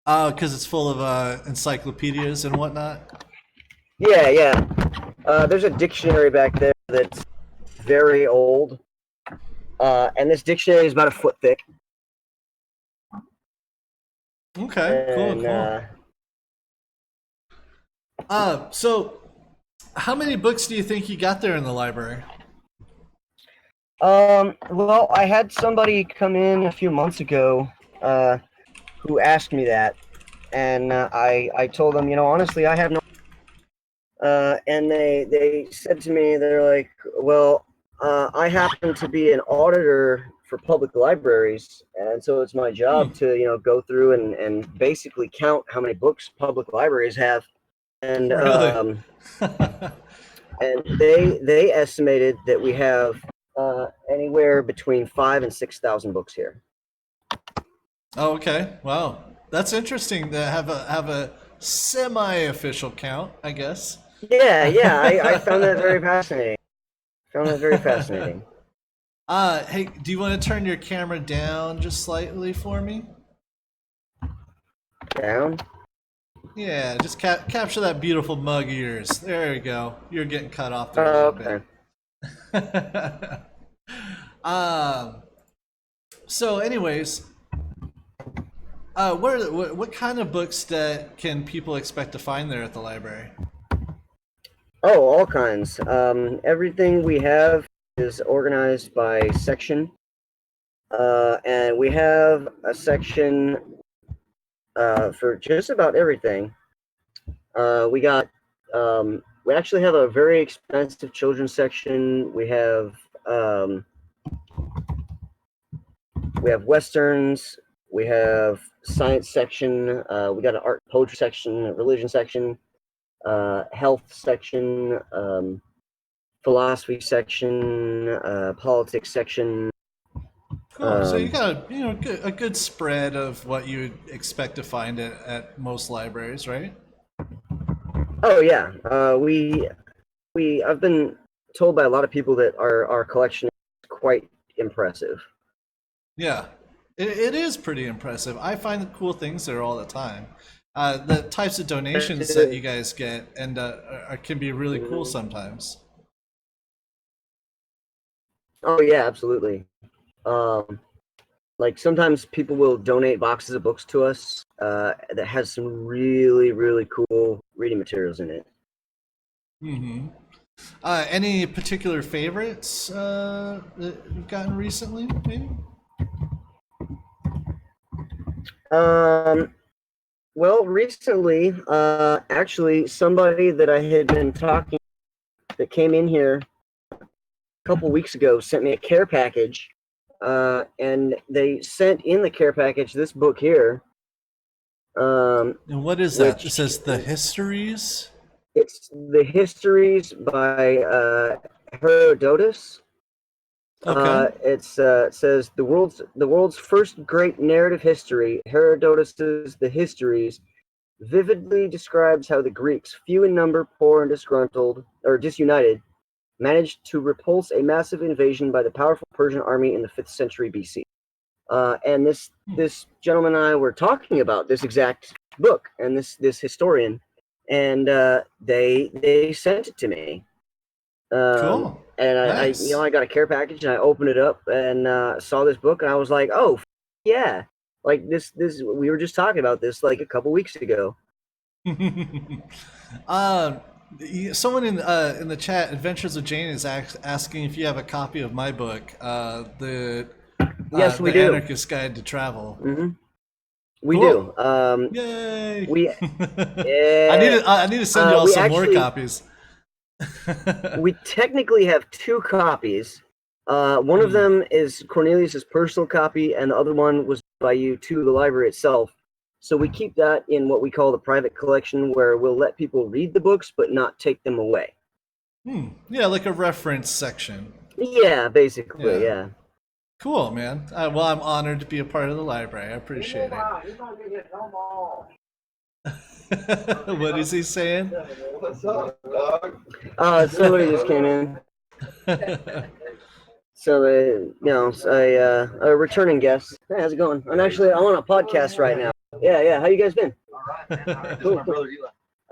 Because it's full of encyclopedias and whatnot. Yeah. There's a dictionary back there that's very old, and this dictionary is about a foot thick. Okay, And, cool. So how many books do you think you got there in the library? Well, I had somebody come in a few months ago who asked me that, and I told them, honestly, I have no. And they said to me, they're like, well, I happen to be an auditor for public libraries, and so it's my job to go through and basically count how many books public libraries have, and Really? and they estimated that we have anywhere between 5,000 and 6,000 books here. Oh, okay. Wow, that's interesting to have a semi-official count, I guess. Yeah, I found that very fascinating. Hey, do you want to turn your camera down just slightly for me? Down? Yeah, just capture that beautiful mug of yours. There you go. You're getting cut off there a little Okay. bit. So anyways, what kind of books that can people expect to find there at the library? Oh, all kinds. Everything we have is organized by section, and we have a section for just about everything. We actually have a very expensive children's section. We have westerns. We have science section. We got an art and poetry section, a religion section, health section, philosophy section, politics section. Cool. So you got a good spread of what you'd expect to find at most libraries, right? Oh yeah, I've been told by a lot of people that our collection is quite impressive. Yeah, it is pretty impressive. I find cool things there all the time. The types of donations that you guys get and can be really cool sometimes. Oh yeah, absolutely. Like sometimes people will donate boxes of books to us that has some really, really cool reading materials in it. Mm-hmm. Any particular favorites that you've gotten recently, maybe? Well, recently, actually, somebody that I had been talking that came in here a couple weeks ago sent me a care package, and they sent in the care package this book here. And what is that? It Which says the Histories. it's the Histories by Herodotus. Okay. It says the world's first great narrative history. Herodotus's The Histories vividly describes how the Greeks, few in number, poor and disgruntled or disunited, managed to repulse a massive invasion by the powerful Persian army in the 5th century BC. And this gentleman and I were talking about this exact book and this historian, and they sent it to me. Cool. And Nice. I got a care package and I opened it up and saw this book and I was like, oh yeah, like this we were just talking about this like a couple weeks ago. uh, Someone in the chat, Adventures of Jane, is asking if you have a copy of my book, Yes, we the do. Anarchist Guide to Travel. Mm-hmm. We Cool. do. Yay! We I need to send you all we some more actually copies. we technically have 2 copies. One of them is Cornelius's personal copy, and the other one was by you to the library itself. So we keep that in what we call the private collection, where we'll let people read the books but not take them away. Yeah, like a reference section. Yeah, basically, Yeah. yeah. Cool, man. Well, I'm honored to be a part of the library. I appreciate it. What is he saying? What's up, dog? Somebody just came in. So, a returning guest. Hey, how's it going? I'm on a podcast right now. Yeah. How you guys been? Cool.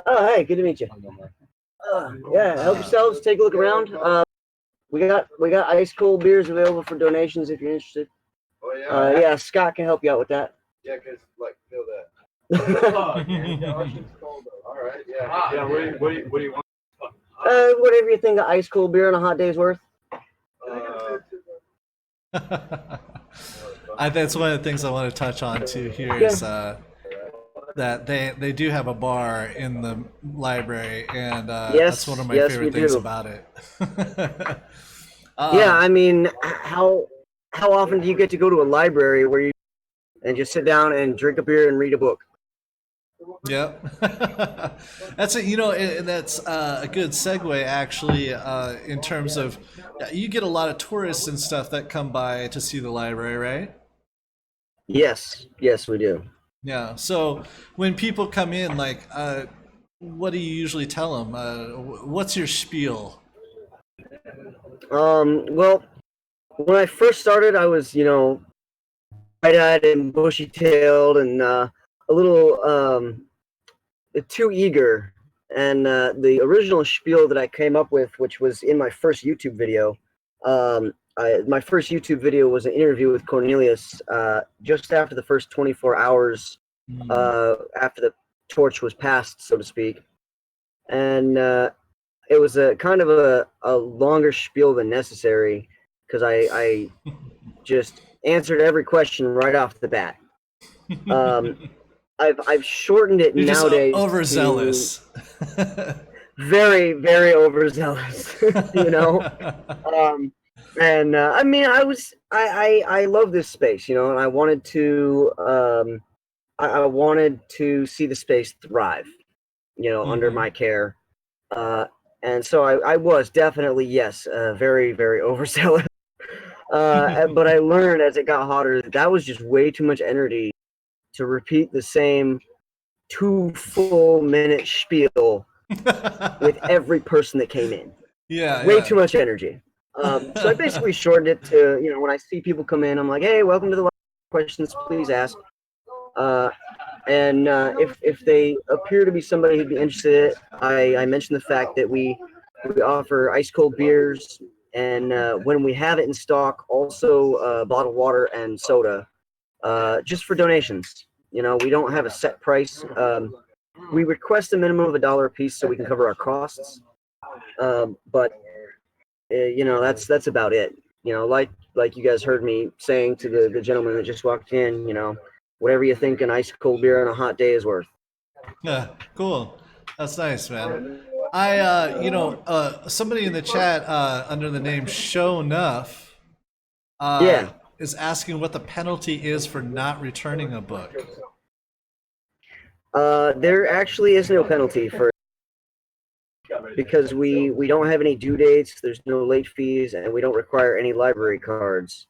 Oh, hey, good to meet you. Yeah, help yourselves. Take a look around. We got ice cold beers available for donations if you're interested. Oh yeah. Yeah, Scott can help you out with that. Yeah, cause like feel that. All right. Yeah. Yeah. What do you want? Whatever you think of ice cold beer on a hot day's worth. That's one of the things I want to touch on too here is that they do have a bar in the library, and that's one of my favorite things about it. Yeah, I mean, how often do you get to go to a library where you and just sit down and drink a beer and read a book? Yep. That's it. And that's a good segue actually, in terms of you get a lot of tourists and stuff that come by to see the library, right? Yes, we do. Yeah. So when people come in, like, what do you usually tell them? What's your spiel? Well, when I first started, I was, bright-eyed and bushy-tailed and a little too eager. And the original spiel that I came up with, which was in my first YouTube video, my first YouTube video was an interview with Cornelius just after the first 24 hours after the torch was passed, so to speak. And it was a kind of a longer spiel than necessary because I just answered every question right off the bat. I've shortened it. You're nowadays. Just overzealous. Very, very overzealous. And I mean, I love this space, and I wanted to I wanted to see the space thrive, under my care. And so I was definitely, yes, very, very overzealous. But I learned as it got hotter that was just way too much energy to repeat the same 2 full minute spiel with every person that came in. Yeah. Way too much energy. So I basically shortened it to, when I see people come in, I'm like, hey, welcome to the questions, please ask. And if they appear to be somebody who'd be interested, I mentioned the fact that we offer ice cold beers, and when we have it in stock, also bottled water and soda, just for donations. We don't have a set price. We request a minimum of $1 a piece so we can cover our costs. But that's about it. Like you guys heard me saying to the gentleman that just walked in, whatever you think an ice cold beer on a hot day is worth. Yeah, cool. That's nice, man. Somebody in the chat under the name Show Nuff Yeah. is asking what the penalty is for not returning a book. There actually is no penalty for because we don't have any due dates. There's no late fees, and we don't require any library cards.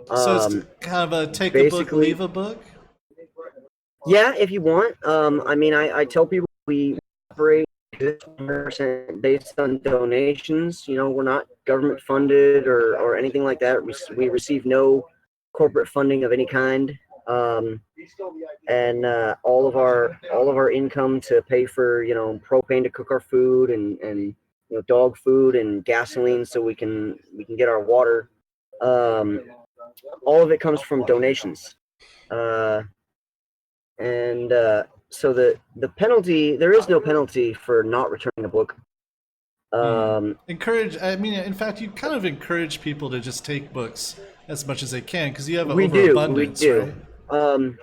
So it's kind of a take a book, leave a book? Yeah, if you want. I tell people we operate 100% based on donations. You know, we're not government funded or anything like that. We receive no corporate funding of any kind. And all of our income to pay for propane to cook our food and dog food and gasoline so we can get our water. All of it comes from donations. So the penalty, there is no penalty for not returning a book. In fact, you kind of encourage people to just take books as much as they can because you have an overabundance. We do. Right?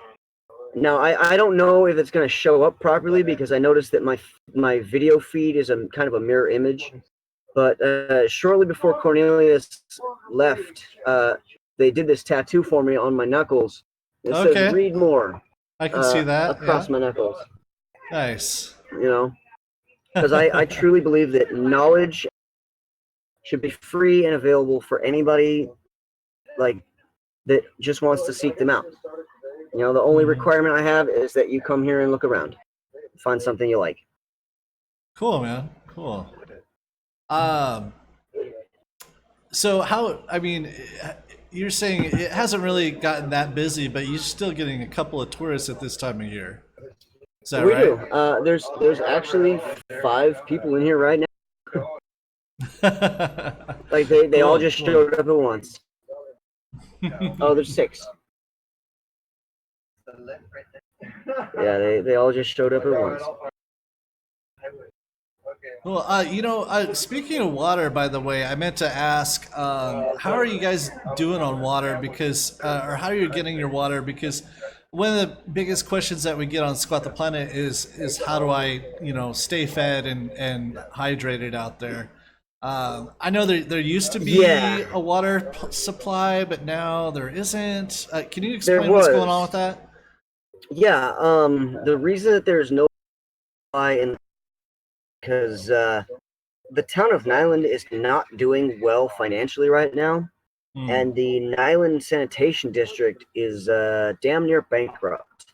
Now I don't know if it's going to show up properly because I noticed that my video feed is a kind of a mirror image. But shortly before Cornelius left, they did this tattoo for me on my knuckles. It says "Read more." I can see that across my knuckles. Nice. Because I truly believe that knowledge should be free and available for anybody that just wants to seek them out. The only requirement I have is that you come here and look around, find something you like. Cool, man. Cool. So you're saying it hasn't really gotten that busy, but you're still getting a couple of tourists at this time of year. Is that right? We do. There's actually 5 people in here right now. They all just showed up at once. Oh, there's 6. Yeah, they all just showed up at once. Well, speaking of water, by the way, I meant to ask, how are you guys doing on water? Because, or how are you getting your water? Because one of the biggest questions that we get on Squat the Planet is how do I, stay fed and hydrated out there? I know there used to be a water supply, but now there isn't. Can you explain what's going on with that? Yeah, the reason that there's no supply because the town of Nyland is not doing well financially right now, and the Nyland Sanitation District is damn near bankrupt.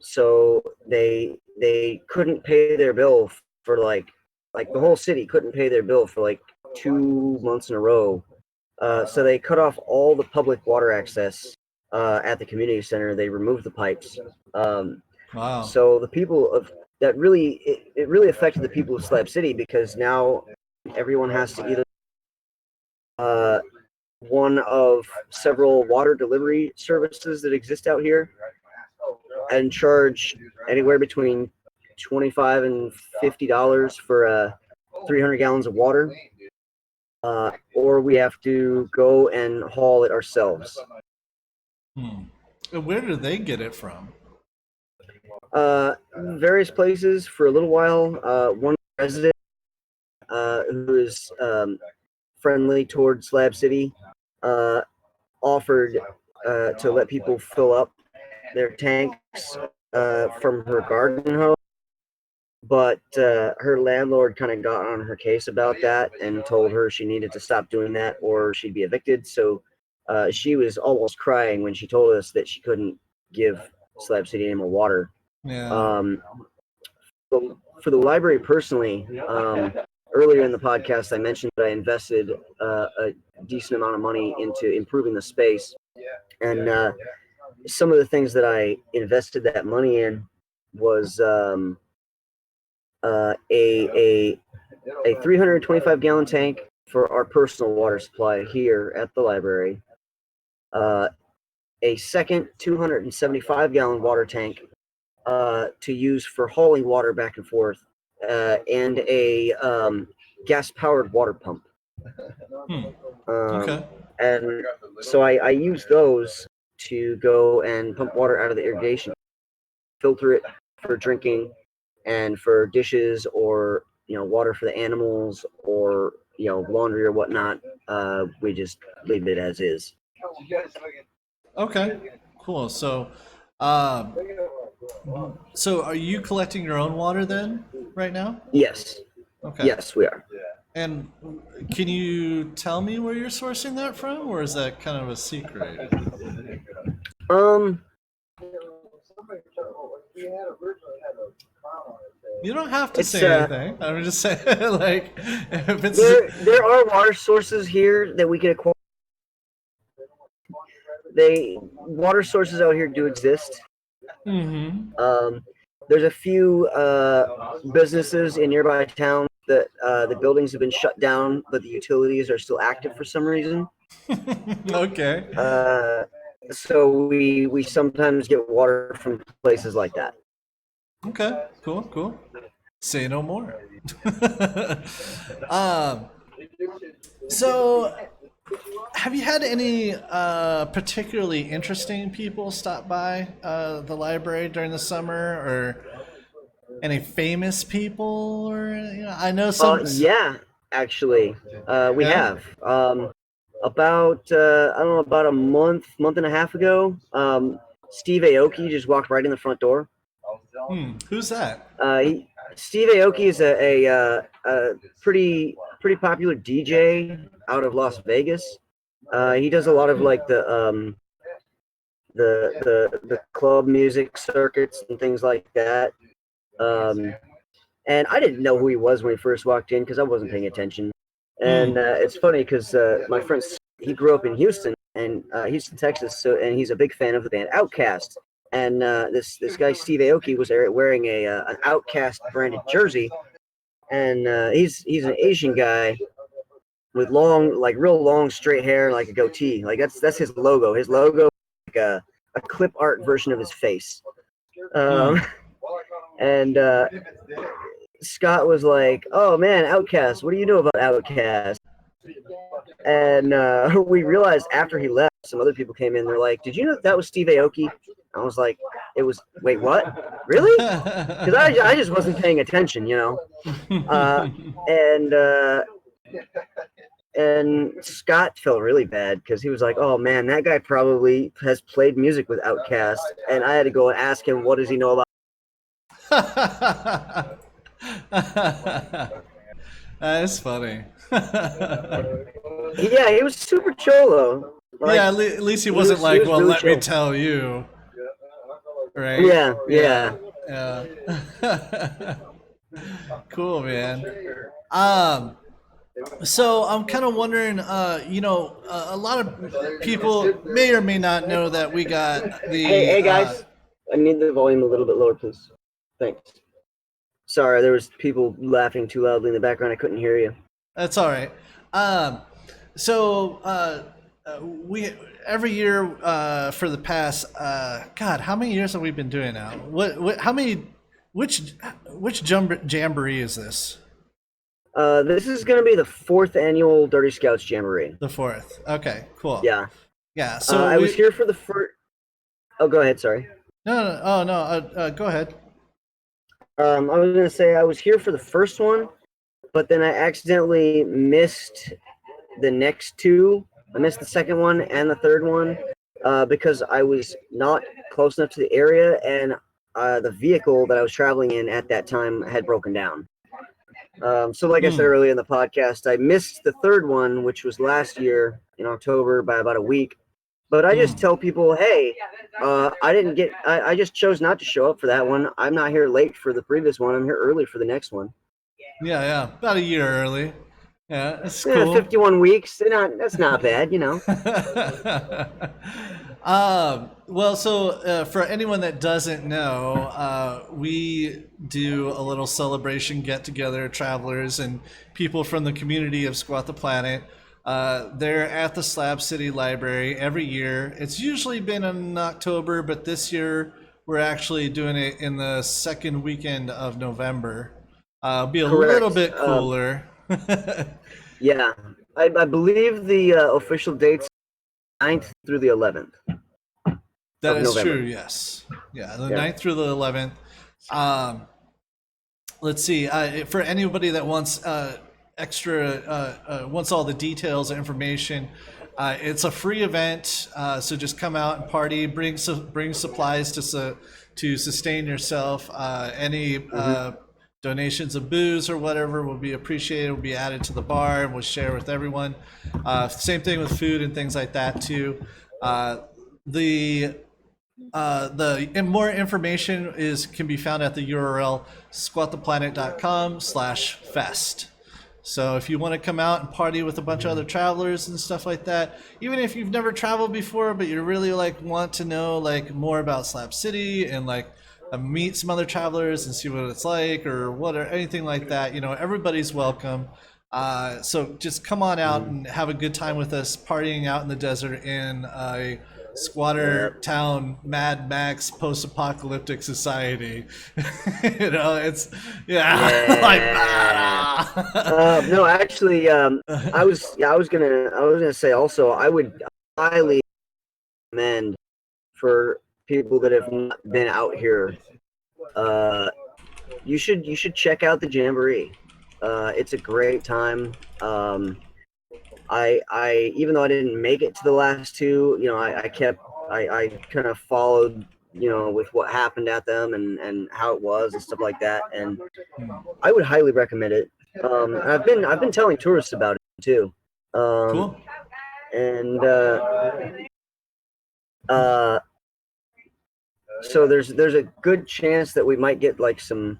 So they couldn't pay their bill for like the whole city couldn't pay their bill for 2 months in a row. So they cut off all the public water access at the community center. They removed the pipes. Wow. So the people of that it really affected the people of Slab City because now everyone has to either one of several water delivery services that exist out here and charge anywhere between $25 and $50 for 300 gallons of water, or we have to go and haul it ourselves. Where do they get it from? Various places. For a little while, one resident who is friendly towards Slab City offered to let people fill up their tanks from her garden hose, but her landlord kind of got on her case about that and told her she needed to stop doing that or she'd be evicted. So she was almost crying when she told us that she couldn't give Slab City any more water. Yeah. For the library personally, earlier in the podcast, I mentioned that I invested a decent amount of money into improving the space. And some of the things that I invested that money in was a 325 gallon tank for our personal water supply here at the library, a second 275 gallon water tank to use for hauling water back and forth, and a gas-powered water pump. Okay. And so I use those to go and pump water out of the irrigation, filter it for drinking and for dishes, or water for the animals, or laundry or whatnot. We just leave it as is. Okay, cool. So are you collecting your own water then right now? Yes. Okay. Yes, we are. And can you tell me where you're sourcing that from, or is that kind of a secret? You don't have to say anything. I'm just saying, like, if it's there are water sources here that we can acquire. Water sources out here do exist. Mm-hmm. There's a few businesses in nearby towns that the buildings have been shut down, but the utilities are still active for some reason. Okay. So we sometimes get water from places like that. Okay. Cool. Say no more. So, have you had any particularly interesting people stop by the library during the summer, or any famous people, or I know some. Yeah, actually, we have. About I don't know, about a month and a half ago, Steve Aoki just walked right in the front door. Who's that? Steve Aoki is a pretty popular DJ out of Las Vegas. He does a lot of like the club music circuits and things like that. And I didn't know who he was when he first walked in because I wasn't paying attention. And it's funny because my friend, he grew up in Houston, Texas, and he's a big fan of the band Outkast. And this guy Steve Aoki was wearing an Outkast branded jersey, and he's an Asian guy with real long straight hair, like a goatee. Like that's his logo. His logo is like a clip art version of his face. And Scott was like, "Oh man, Outkast, what do you know about Outkast?" And we realized after he left, some other people came in. They're like, "Did you know that was Steve Aoki?" I was like, wait, what? Really? Because I just wasn't paying attention, And Scott felt really bad because he was like, "Oh man, that guy probably has played music with Outkast," and I had to go and ask him, "What does he know about?" That's funny. Yeah, he was super cholo. Like, yeah, at least he wasn't like, "Well, really let me tell you." Right? Yeah. Cool, man. So I'm kind of wondering, a lot of people may or may not know that we got the. Hey guys, I need the volume a little bit lower, please. Thanks. Sorry, there was people laughing too loudly in the background. I couldn't hear you. That's all right. We every year for the past God, how many years have we been doing now? Which jamboree is this? This is going to be the 4th annual Dirty Scouts Jamboree. The 4th. Okay, cool. Yeah. So I was here for the first. Oh, go ahead. Sorry. No. Go ahead. I was going to say I was here for the first one, but then I accidentally missed the next two. I missed the second one and the third one because I was not close enough to the area, and the vehicle that I was traveling in at that time had broken down. So like I said earlier in the podcast, I missed the third one, which was last year in October by about a week. But I just tell people, hey, I just chose not to show up for that one. I'm not here late for the previous one. I'm here early for the next one. Yeah. About a year early. Yeah, that's cool. 51 weeks. That's not bad, Well, so for anyone that doesn't know, we do a little celebration get-together, travelers and people from the community of Squat the Planet. They're at the Slab City Library every year. It's usually been in October, but this year we're actually doing it in the second weekend of November. Be a little bit cooler. Yeah, I believe the official date's 9th through the 11th. That is November. true. Yes. Yeah. The Yeah. 9th through the 11th. Let's see. For anybody that wants wants all the details and information, it's a free event. So just come out and party. Bring supplies to sustain yourself. Any donations of booze or whatever will be appreciated. Will be added to the bar and we'll share with everyone. Same thing with food and things like that too. The more information can be found at the URL squattheplanet.com/fest. So if you want to come out and party with a bunch of other travelers and stuff like that, even if you've never traveled before, but you really like want to know like more about Slab City and like meet some other travelers and see what it's like or anything like that, everybody's welcome. So just come on out and have a good time with us, partying out in the desert in a squatter town Mad Max post-apocalyptic society. It's like no, actually, I was gonna say also, I would highly recommend for people that have not been out here, you should check out the Jamboree. It's a great time. I even though I didn't make it to the last two, I kind of followed, with what happened at them and how it was and stuff like that. And I would highly recommend it. I've been telling tourists about it too. cool. And so there's a good chance that we might get like some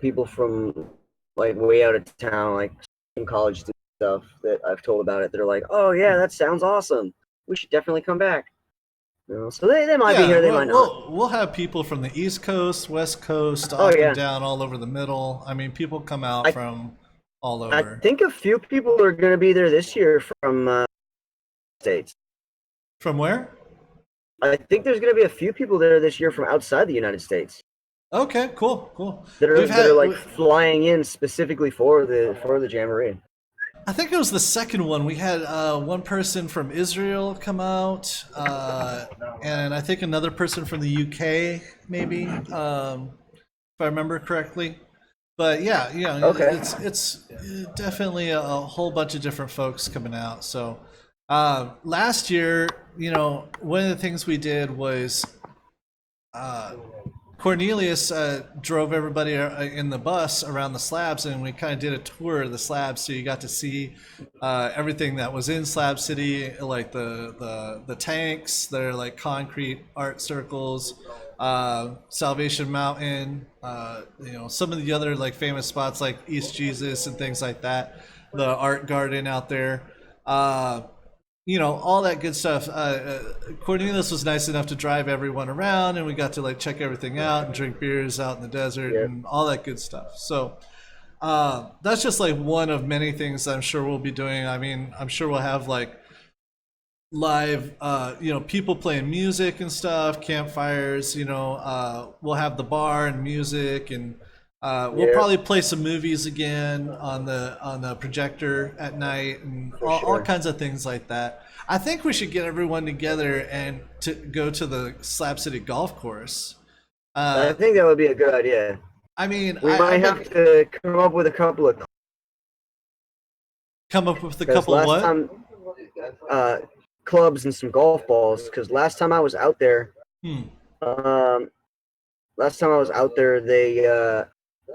people from like way out of town, like some college students stuff that I've told about it. They're like, oh yeah, that sounds awesome. We should definitely come back. So they might be here, they might not. We'll have people from the East Coast, West Coast, up and down, all over the middle. I mean, people come out from all over. I think a few people are going to be there this year from States. From where? I think there's going to be a few people there this year from outside the United States. Okay, cool. That are like flying in specifically for the Jamboree. I think it was the second one. We had one person from Israel come out, and I think another person from the UK, maybe, if I remember correctly. But yeah, okay. It's definitely a whole bunch of different folks coming out. So last year, one of the things we did was Cornelius drove everybody in the bus around the slabs, and we kind of did a tour of the slabs. So you got to see everything that was in Slab City, like the tanks. They're like concrete art circles, Salvation Mountain. Some of the other like famous spots like East Jesus and things like that. The art garden out there. All that good stuff. Cornelius was nice enough to drive everyone around, and we got to like check everything out and drink beers out in the desert and all that good stuff. So that's just like one of many things I'm sure we'll be doing. I mean, I'm sure we'll have like live, people playing music and stuff, campfires. We'll have the bar and music, and we'll probably play some movies again on the projector at night, and all kinds of things like that. I think we should get everyone together and to go to the Slab City golf course. I think that would be a good idea. I mean, we might have to come up with a couple of what? Time, clubs and some golf balls. Because last time I was out there, they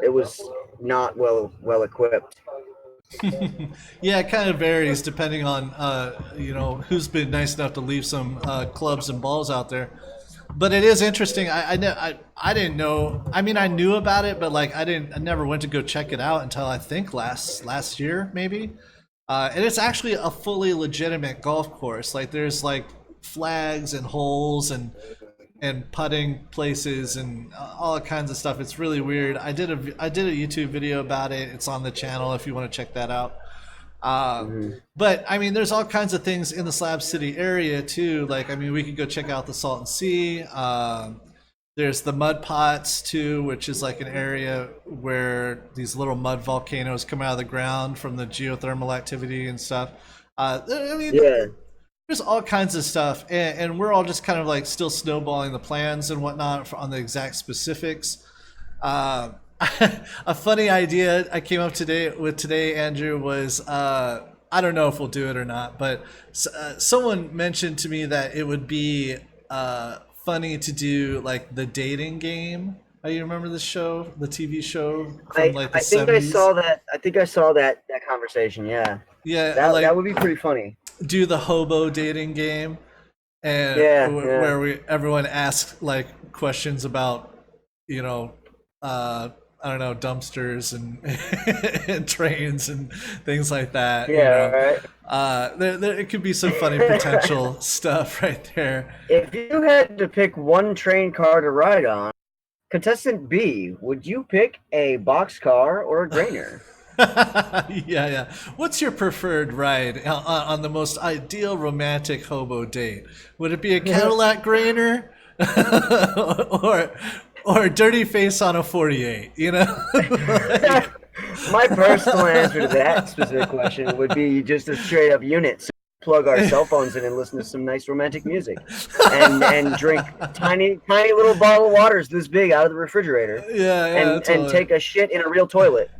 it was not well equipped. Yeah, it kind of varies depending on who's been nice enough to leave some clubs and balls out there. But it is interesting. I didn't know. I mean, I knew about it, but like I never went to go check it out until I think last year maybe. And it's actually a fully legitimate golf course. Like there's like flags and holes and putting places and all kinds of stuff. It's really weird. I did a YouTube video about it. It's on the channel if you want to check that out. But I mean, there's all kinds of things in the Slab City area too. Like, I mean, we could go check out the Salton Sea. There's the mud pots too, which is like an area where these little mud volcanoes come out of the ground from the geothermal activity and stuff. I mean, there's all kinds of stuff, and we're all just kind of like still snowballing the plans and whatnot on the exact specifics. Uh, a funny idea I came up today, Andrew, was I don't know if we'll do it or not, but someone mentioned to me that it would be funny to do like the dating game. You remember the show, the TV show from like the 70s? I think I saw that conversation. Yeah. Yeah, that would be pretty funny. Do the hobo dating game, and where everyone asks like questions about, you know, I don't know, dumpsters and and trains and things like that. Yeah, right. There it could be some funny potential stuff right there. If you had to pick one train car to ride on, contestant B, would you pick a boxcar or a grainer? Yeah. What's your preferred ride on the most ideal romantic hobo date? Would it be a Cadillac grainer or a dirty face on a 48? You know. My personal answer to that specific question would be just a straight up unit. So plug our cell phones in and listen to some nice romantic music, and drink tiny little bottle of waters this big out of the refrigerator. Yeah, totally. And take a shit in a real toilet.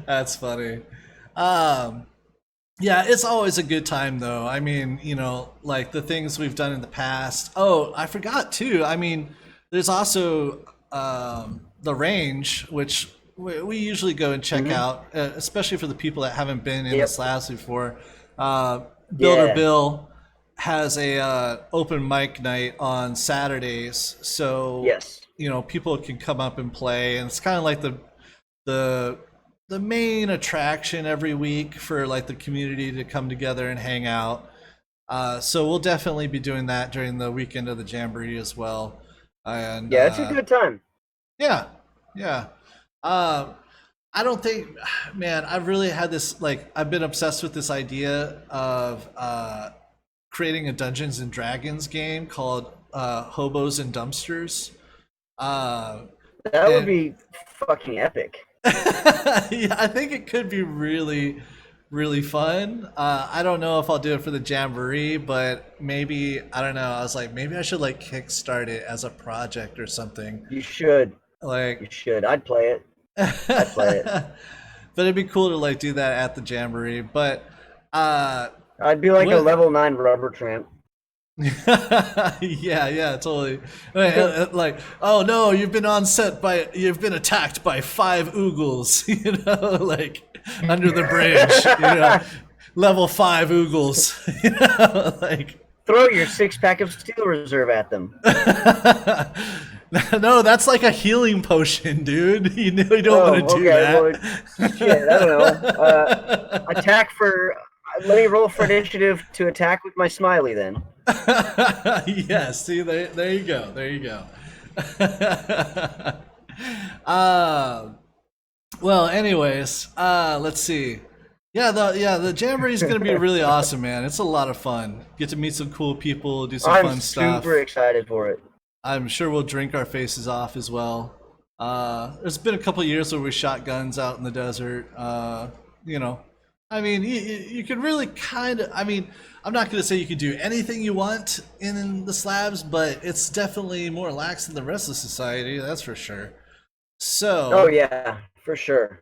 That's funny. Yeah, it's always a good time though. I mean, you know, like the things we've done in the past. Oh, I forgot too. I mean, there's also the range, which we usually go and check out, especially for the people that haven't been in the Slabs before. Builder Bill has a open mic night on Saturdays, so you know, people can come up and play, and it's kind of like the main attraction every week for like the community to come together and hang out. So we'll definitely be doing that during the weekend of the Jamboree as well. And it's a good time. Yeah. I don't think, man, I've really had this, like, I've been obsessed with this idea of creating a Dungeons and Dragons game called Hobos and Dumpsters. That would be fucking epic. Yeah, I think it could be really, really fun. I don't know if I'll do it for the Jamboree, but maybe, I don't know. I was like, maybe I should like kickstart it as a project or something. You should. Like, you should. I'd play it. But it'd be cool to like do that at the Jamboree. But I'd be like a level 9 rubber tramp. yeah, totally. Like, oh no, you've been attacked by 5 oogles, you know, like under the bridge, you know, level 5 oogles, you know, like throw your 6-pack of Steel Reserve at them. No, that's like a healing potion, dude. You don't want to do that. Well, shit, I don't know. Attack for. Let me roll for initiative to attack with my smiley then. Yeah, see, there you go. There you go. Well, anyways, let's see. Yeah, the Jamboree is going to be really awesome, man. It's a lot of fun. Get to meet some cool people, do some fun stuff. I'm super excited for it. I'm sure we'll drink our faces off as well. There's been a couple of years where we shot guns out in the desert. You know, I mean, you can really kind of, I mean, I'm not going to say you can do anything you want in the Slabs, but it's definitely more lax than the rest of society, that's for sure. So. Oh, yeah, for sure.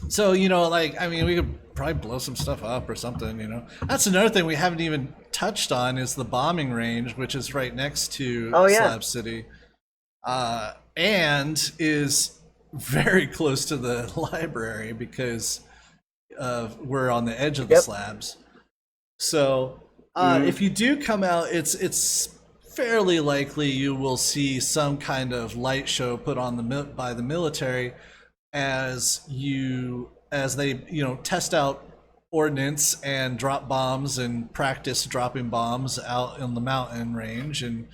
So, you know, like, I mean, we could probably blow some stuff up or something, you know. That's another thing we haven't even touched on is the bombing range, which is right next to Slab City. And is very close to the library because we're on the edge of the Slabs. So if you do come out, it's fairly likely you will see some kind of light show put on by the military as they, you know, test out ordnance and drop bombs and practice dropping bombs out in the mountain range. And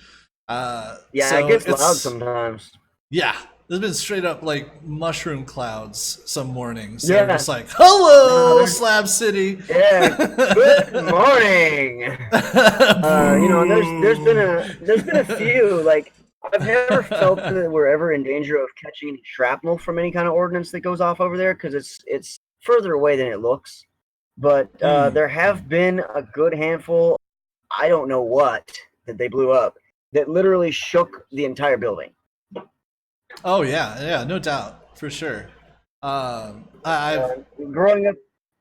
so it gets loud sometimes. Yeah, there's been straight up like mushroom clouds some mornings. Yeah, they're just like, hello, Slab City. Yeah, good morning. You know, there's been a few, like, I've never felt that we're ever in danger of catching shrapnel from any kind of ordnance that goes off over there because it's further away than it looks. But there have been a good handful, I don't know what, that they blew up, that literally shook the entire building. Oh yeah, no doubt, for sure. I've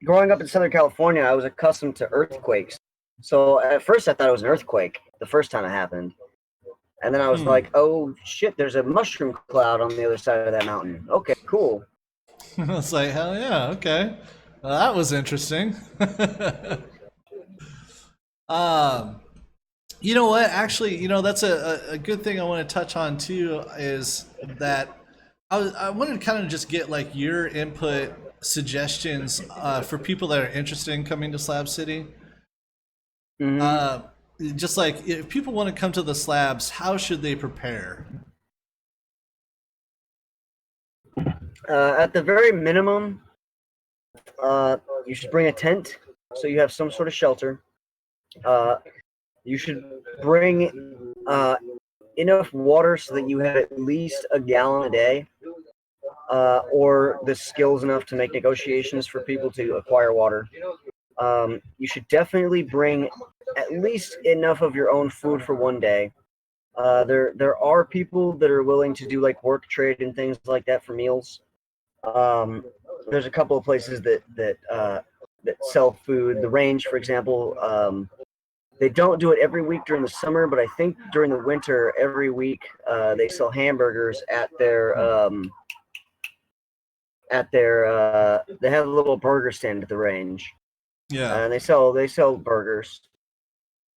Growing up in Southern California, I was accustomed to earthquakes. So at first I thought it was an earthquake the first time it happened. And then I was like, oh shit, there's a mushroom cloud on the other side of that mountain. Okay, cool. I was like, hell yeah, okay. Well, that was interesting. You know what? Actually, that's a good thing I want to touch on too, is that I wanted to kind of just get like your input, suggestions for people that are interested in coming to Slab City. Just like if people want to come to the Slabs, how should they prepare? At the very minimum, you should bring a tent so you have some sort of shelter. You should bring enough water so that you have at least a gallon a day, or the skills enough to make negotiations for people to acquire water. You should definitely bring at least enough of your own food for one day. There are people that are willing to do like work trade and things like that for meals. There's a couple of places that sell food. The Range, for example, they don't do it every week during the summer, but I think during the winter, every week they sell hamburgers at their they have a little burger stand at the Range. Yeah, and they sell burgers.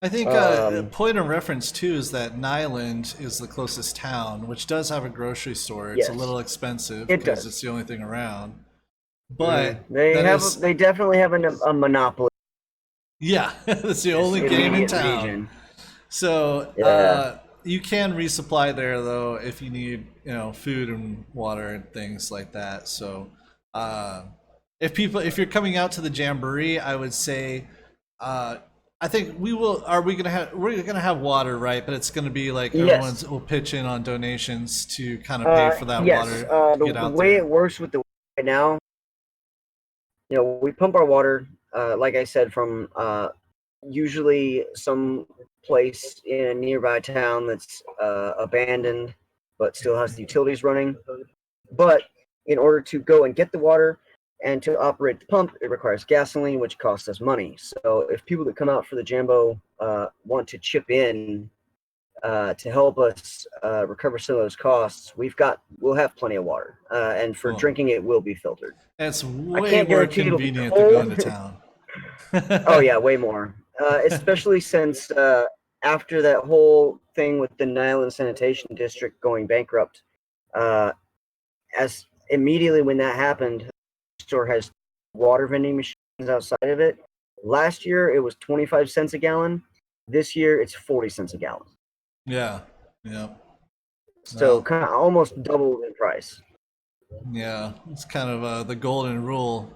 I think a point of reference too is that Nyland is the closest town, which does have a grocery store. It's Yes. a little expensive It because does. it's the only thing around. But they definitely have a monopoly. yeah, it's the only game in Immediate town. region. So Yeah. you can resupply there though if you need food and water and things like that. So if you're coming out to the Jamboree, I would say I think we're gonna have water, right? But it's gonna be like Yes. everyone will pitch in on donations to kind of pay for that yes. water to get The out way there. it works with the right now, we pump our water, like I said, from usually some place in a nearby town that's abandoned, but still has the utilities running. But in order to go and get the water and to operate the pump, it requires gasoline, which costs us money. So if people that come out for the Jambo want to chip in to help us recover some of those costs, we'll have plenty of water, and for Cool. drinking it will be filtered. And it's I way can't more guarantee it'll be convenient to go cold. into town. Oh yeah, way more. Especially since after that whole thing with the Nyland Sanitation District going bankrupt, as immediately when that happened, the store has water vending machines outside of it. Last year it was 25 cents a gallon. This year it's 40 cents a gallon. Yeah. So Well, kind of almost double in price. yeah, it's kind of the golden rule.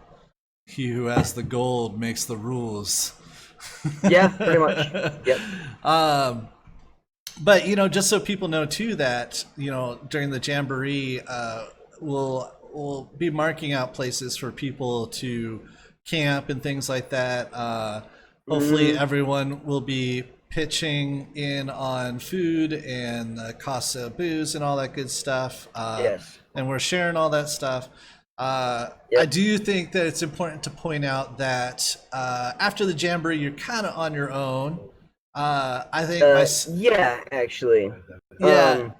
He who has the gold makes the rules. Yeah, pretty much. Yep. But just so people know too that during the Jamboree, we'll be marking out places for people to camp and things like that. Hopefully, everyone will be pitching in on food and the cost of booze and all that good stuff. Yes. And we're sharing all that stuff. I do think that it's important to point out that after the Jamboree, you're kind of on your own. I think yeah, actually. the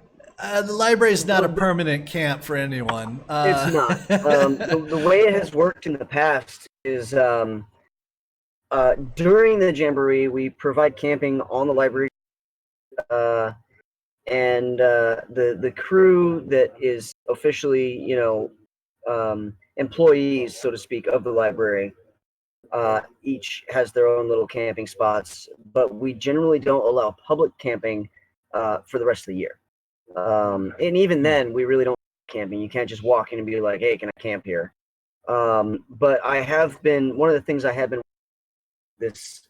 library is not a permanent camp for anyone. It's not. The way it has worked in the past is during the Jamboree, we provide camping on the library, and the crew that is officially, employees, so to speak, of the library, each has their own little camping spots, but we generally don't allow public camping for the rest of the year. And even then, we really don't camping. You can't just walk in and be like, "Hey, can I camp here?" But one of the things I have been this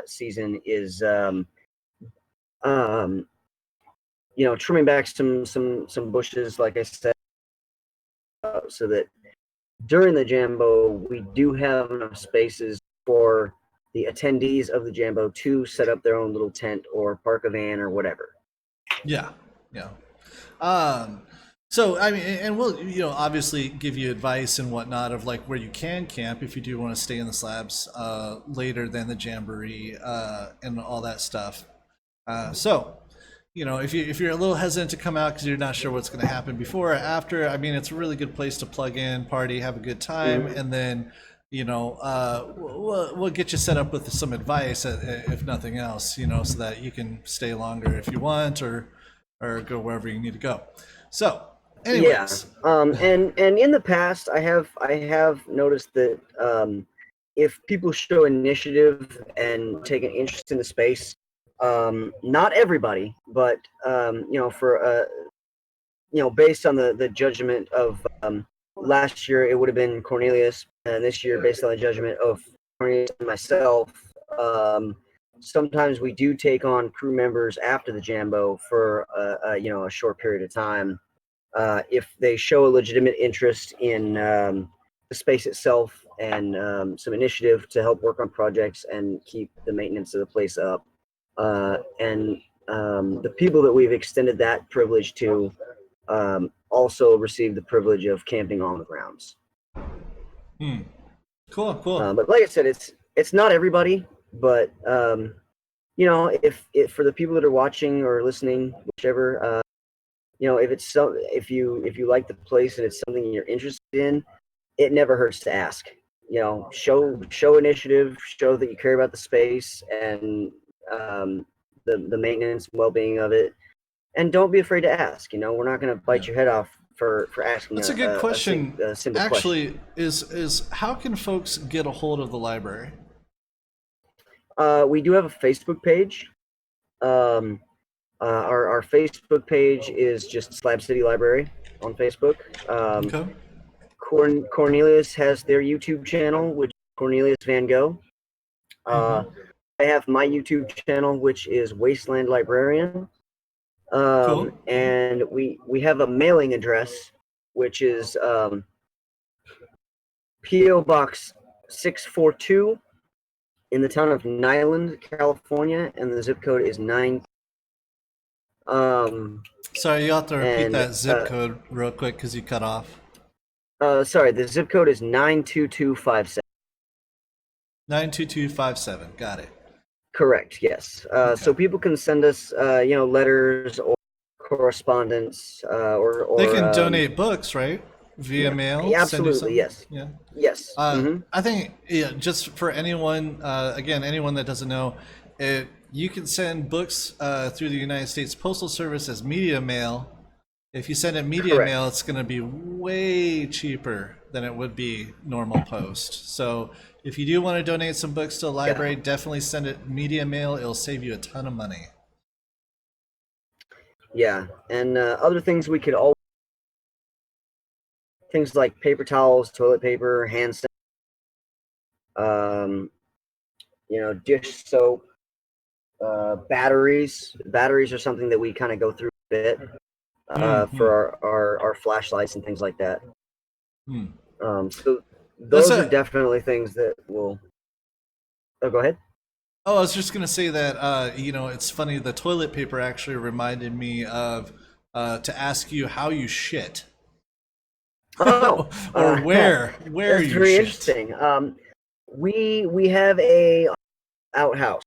season is trimming back some bushes, like I said, so that during the Jambo, we do have enough spaces for the attendees of the Jambo to set up their own little tent or park a van or whatever. Yeah, yeah. So I mean, and we'll obviously give you advice and whatnot of like where you can camp if you do want to stay in the slabs later than the jamboree and all that stuff. So if you're a little hesitant to come out because you're not sure what's going to happen before or after, I mean, it's a really good place to plug in, party, have a good time, and then we'll get you set up with some advice if nothing else, so that you can stay longer if you want or go wherever you need to go. So. Anyways. Yeah, and in the past, I have noticed that if people show initiative and take an interest in the space, not everybody, but for based on the judgment of last year, it would have been Cornelius, and this year, based on the judgment of Cornelius and myself, sometimes we do take on crew members after the Jambo for a short period of time. If they show a legitimate interest in the space itself and some initiative to help work on projects and keep the maintenance of the place up. And the people that we've extended that privilege to also receive the privilege of camping on the grounds. Cool. But like I said, it's not everybody, but if for the people that are watching or listening, whichever, if you like the place and it's something you're interested in, it never hurts to ask. Show initiative, show that you care about the space and the maintenance and well-being of it, and don't be afraid to ask. We're not going to bite your head off for asking. That's a good question. A simple Actually, question. is how can folks get a hold of the library? We do have a Facebook page. Our Facebook page is just Slab City Library on Facebook. Okay. Cornelius has their YouTube channel, which is Cornelius Van Gogh. I have my YouTube channel, which is Wastland Librarian. Cool. And we have a mailing address, which is P.O. Box 642 in the town of Nyland, California, and the zip code is 9. Sorry, you have to repeat that zip code real quick because you cut off. Sorry, the zip code is 92257. 92257. Got it. Correct. Yes. Okay. So people can send us, letters or correspondence, or they can donate books, right? Via mail. Yeah, absolutely. Yes. Yeah. Yes. I think just for anyone, again, anyone that doesn't know, you can send books through the United States Postal Service as media mail. If you send it media Correct. mail, it's going to be way cheaper than it would be normal post. So if you do want to donate some books to the library, definitely send it media mail. It'll save you a ton of money. Yeah, and other things we could all things like paper towels, toilet paper, hand sanitizer, dish soap, batteries. Batteries are something that we kind of go through a bit for our flashlights and things like that. So those are definitely things that will. Oh, go ahead. Oh, I was just gonna say that it's funny. The toilet paper actually reminded me of to ask you how you shit. Oh, or where that's you very shit. interesting. We have a outhouse,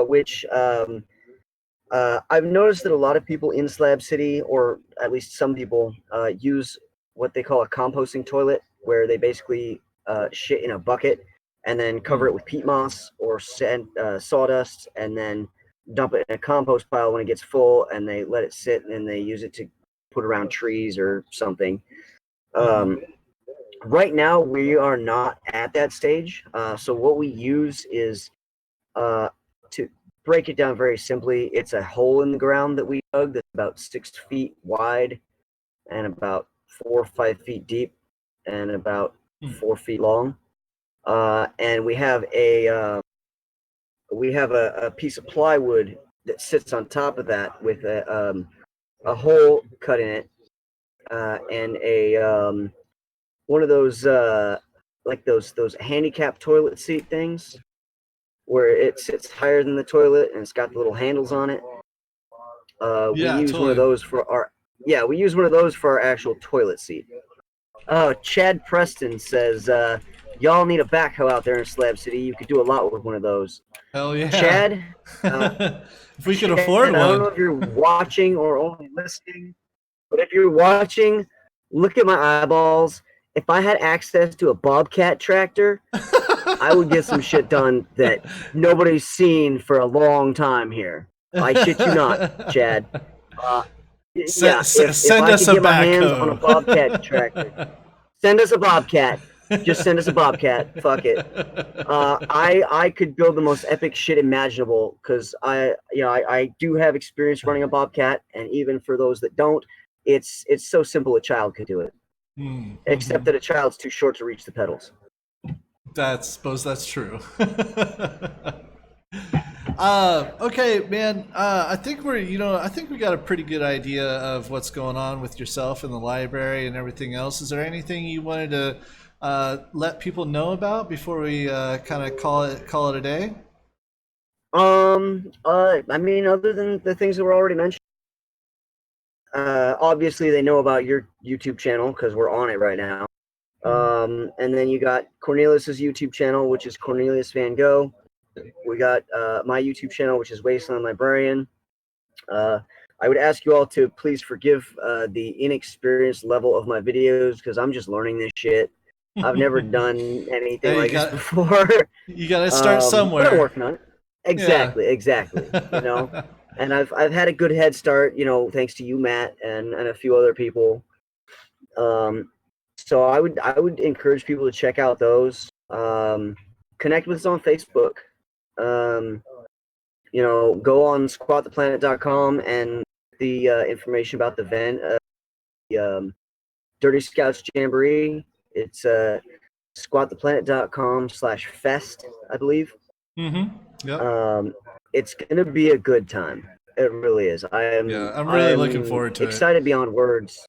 which I've noticed that a lot of people in Slab City, or at least some people, use what they call a composting toilet, where they basically shit in a bucket and then cover it with peat moss or sawdust, and then dump it in a compost pile when it gets full, and they let it sit, and then they use it to put around trees or something. Right now, we are not at that stage. So what we use is, to break it down very simply, it's a hole in the ground that we dug that's about 6 feet wide and about 4 or 5 feet deep and about 4 feet long. And we have a piece of plywood that sits on top of that with a hole cut in it, and one of those like those handicap toilet seat things where it sits higher than the toilet and it's got the little handles on it. We use one of those for our actual toilet seat. Chad Preston says, y'all need a backhoe out there in Slab City. You could do a lot with one of those. Hell yeah. Chad, if we could afford one. I don't know if you're watching or only listening, but if you're watching, look at my eyeballs. If I had access to a Bobcat tractor, I would get some shit done that nobody's seen for a long time here. I shit you not, Chad. Send us a get my hands backhoe. on a Bobcat tractor, send us a Bobcat. Just send us a Bobcat. Fuck it. I could build the most epic shit imaginable because I do have experience running a Bobcat, and even for those that don't, it's so simple a child could do it. Except that a child's too short to reach the pedals. Suppose that's true. Okay, man. I think we got a pretty good idea of what's going on with yourself in the library and everything else. Is there anything you wanted to let people know about before we kind of call it a day? I mean, other than the things that were already mentioned, obviously they know about your YouTube channel because we're on it right now. And then you got Cornelius's YouTube channel, which is Cornelius Van Gogh. We got my YouTube channel, which is Wastland Librarian. I would ask you all to please forgive the inexperienced level of my videos because I'm just learning this shit. I've never done anything like this before. You gotta start somewhere. But I'm working on it. Exactly. You know, and I've had a good head start. You know, thanks to you, Matt, and a few other people. So I would encourage people to check out those. Connect with us on Facebook. You know, go on squattheplanet.com and the information about the event, Dirty Scouts Jamboree. It's squattheplanet.com/fest, I believe. Yep. It's gonna be a good time. It really is. I'm really looking forward to it. Excited beyond words.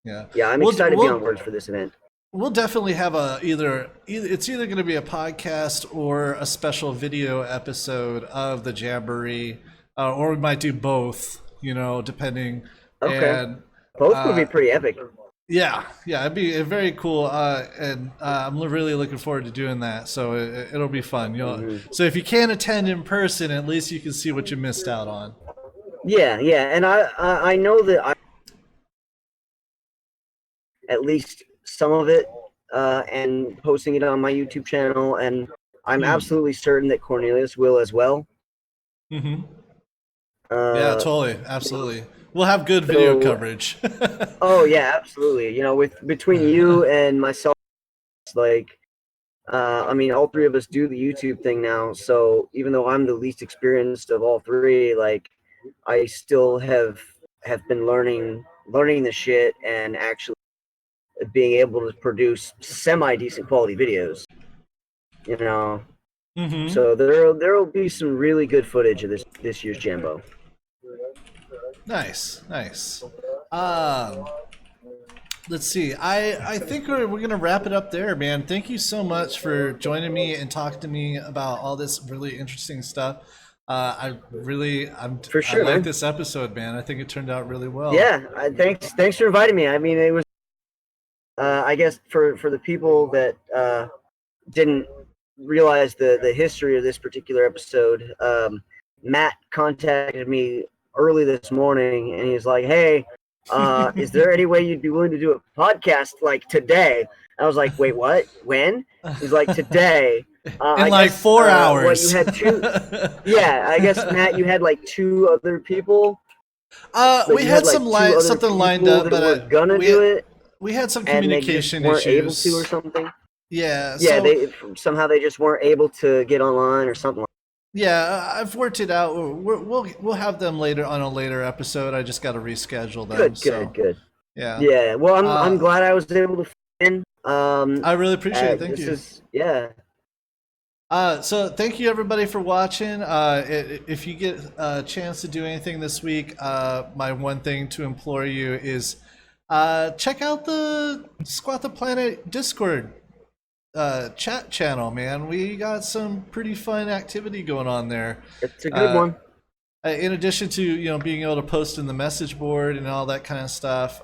Yeah, I'm excited beyond words for this event. We'll definitely have it's either going to be a podcast or a special video episode of the Jamboree, or we might do both, you know, depending. Okay. And, both would be pretty epic. Yeah, it'd be very cool, and I'm really looking forward to doing that. So it'll be fun. So if you can't attend in person, at least you can see what you missed out on. Yeah, and I know that at least some of it, and posting it on my YouTube channel, and I'm absolutely certain that Cornelius will as well. Yeah, totally, absolutely. We'll have good video coverage. Oh yeah, absolutely. You know, between you and myself, it's like, I mean, all three of us do the YouTube thing now. So even though I'm the least experienced of all three, like, I still have been learning the shit and actually being able to produce semi-decent quality videos, you know. So there will be some really good footage of this year's Jambo. Nice. Let's see. I think we're gonna wrap it up there, man. Thank you so much for joining me and talking to me about all this really interesting stuff. I like this episode, man. I think it turned out really well. Yeah, thanks for inviting me. I mean, it was I guess for the people that didn't realize the history of this particular episode, Matt contacted me early this morning and he's like, hey, is there any way you'd be willing to do a podcast like today? I was like, wait, what? When? He's like, today. In like 4 hours. What, you had two? Yeah, I guess, Matt, you had like two other people. We had something lined up, but we had some communication weren't issues. able to or something. Yeah. Yeah, they just weren't able to get online or something. Yeah, I've worked it out. We'll have them later on a later episode. I just got to reschedule them. Good. Yeah. Yeah. Well, I'm glad I was able to fit in. I really appreciate it. Thank you. So thank you everybody for watching. If you get a chance to do anything this week, my one thing to implore you is check out the Squat the Planet Discord chat channel, man. We got some pretty fun activity going on there. It's a good one. In addition to being able to post in the message board and all that kind of stuff,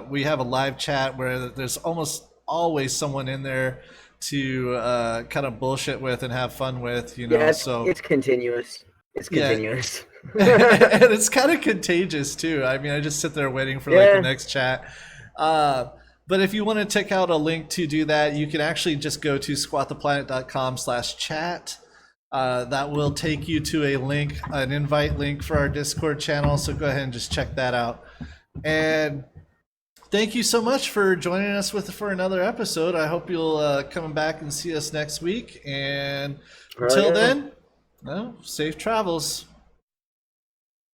we have a live chat where there's almost always someone in there to kind of bullshit with and have fun with. So it's continuous. It's continuous. And it's kind of contagious too. I mean, I just sit there waiting for like the next chat. But if you want to check out a link to do that, you can actually just go to squattheplanet.com/chat. That will take you to a link, an invite link for our Discord channel. So go ahead and just check that out. And thank you so much for joining us for another episode. I hope you'll come back and see us next week. And until then, safe travels.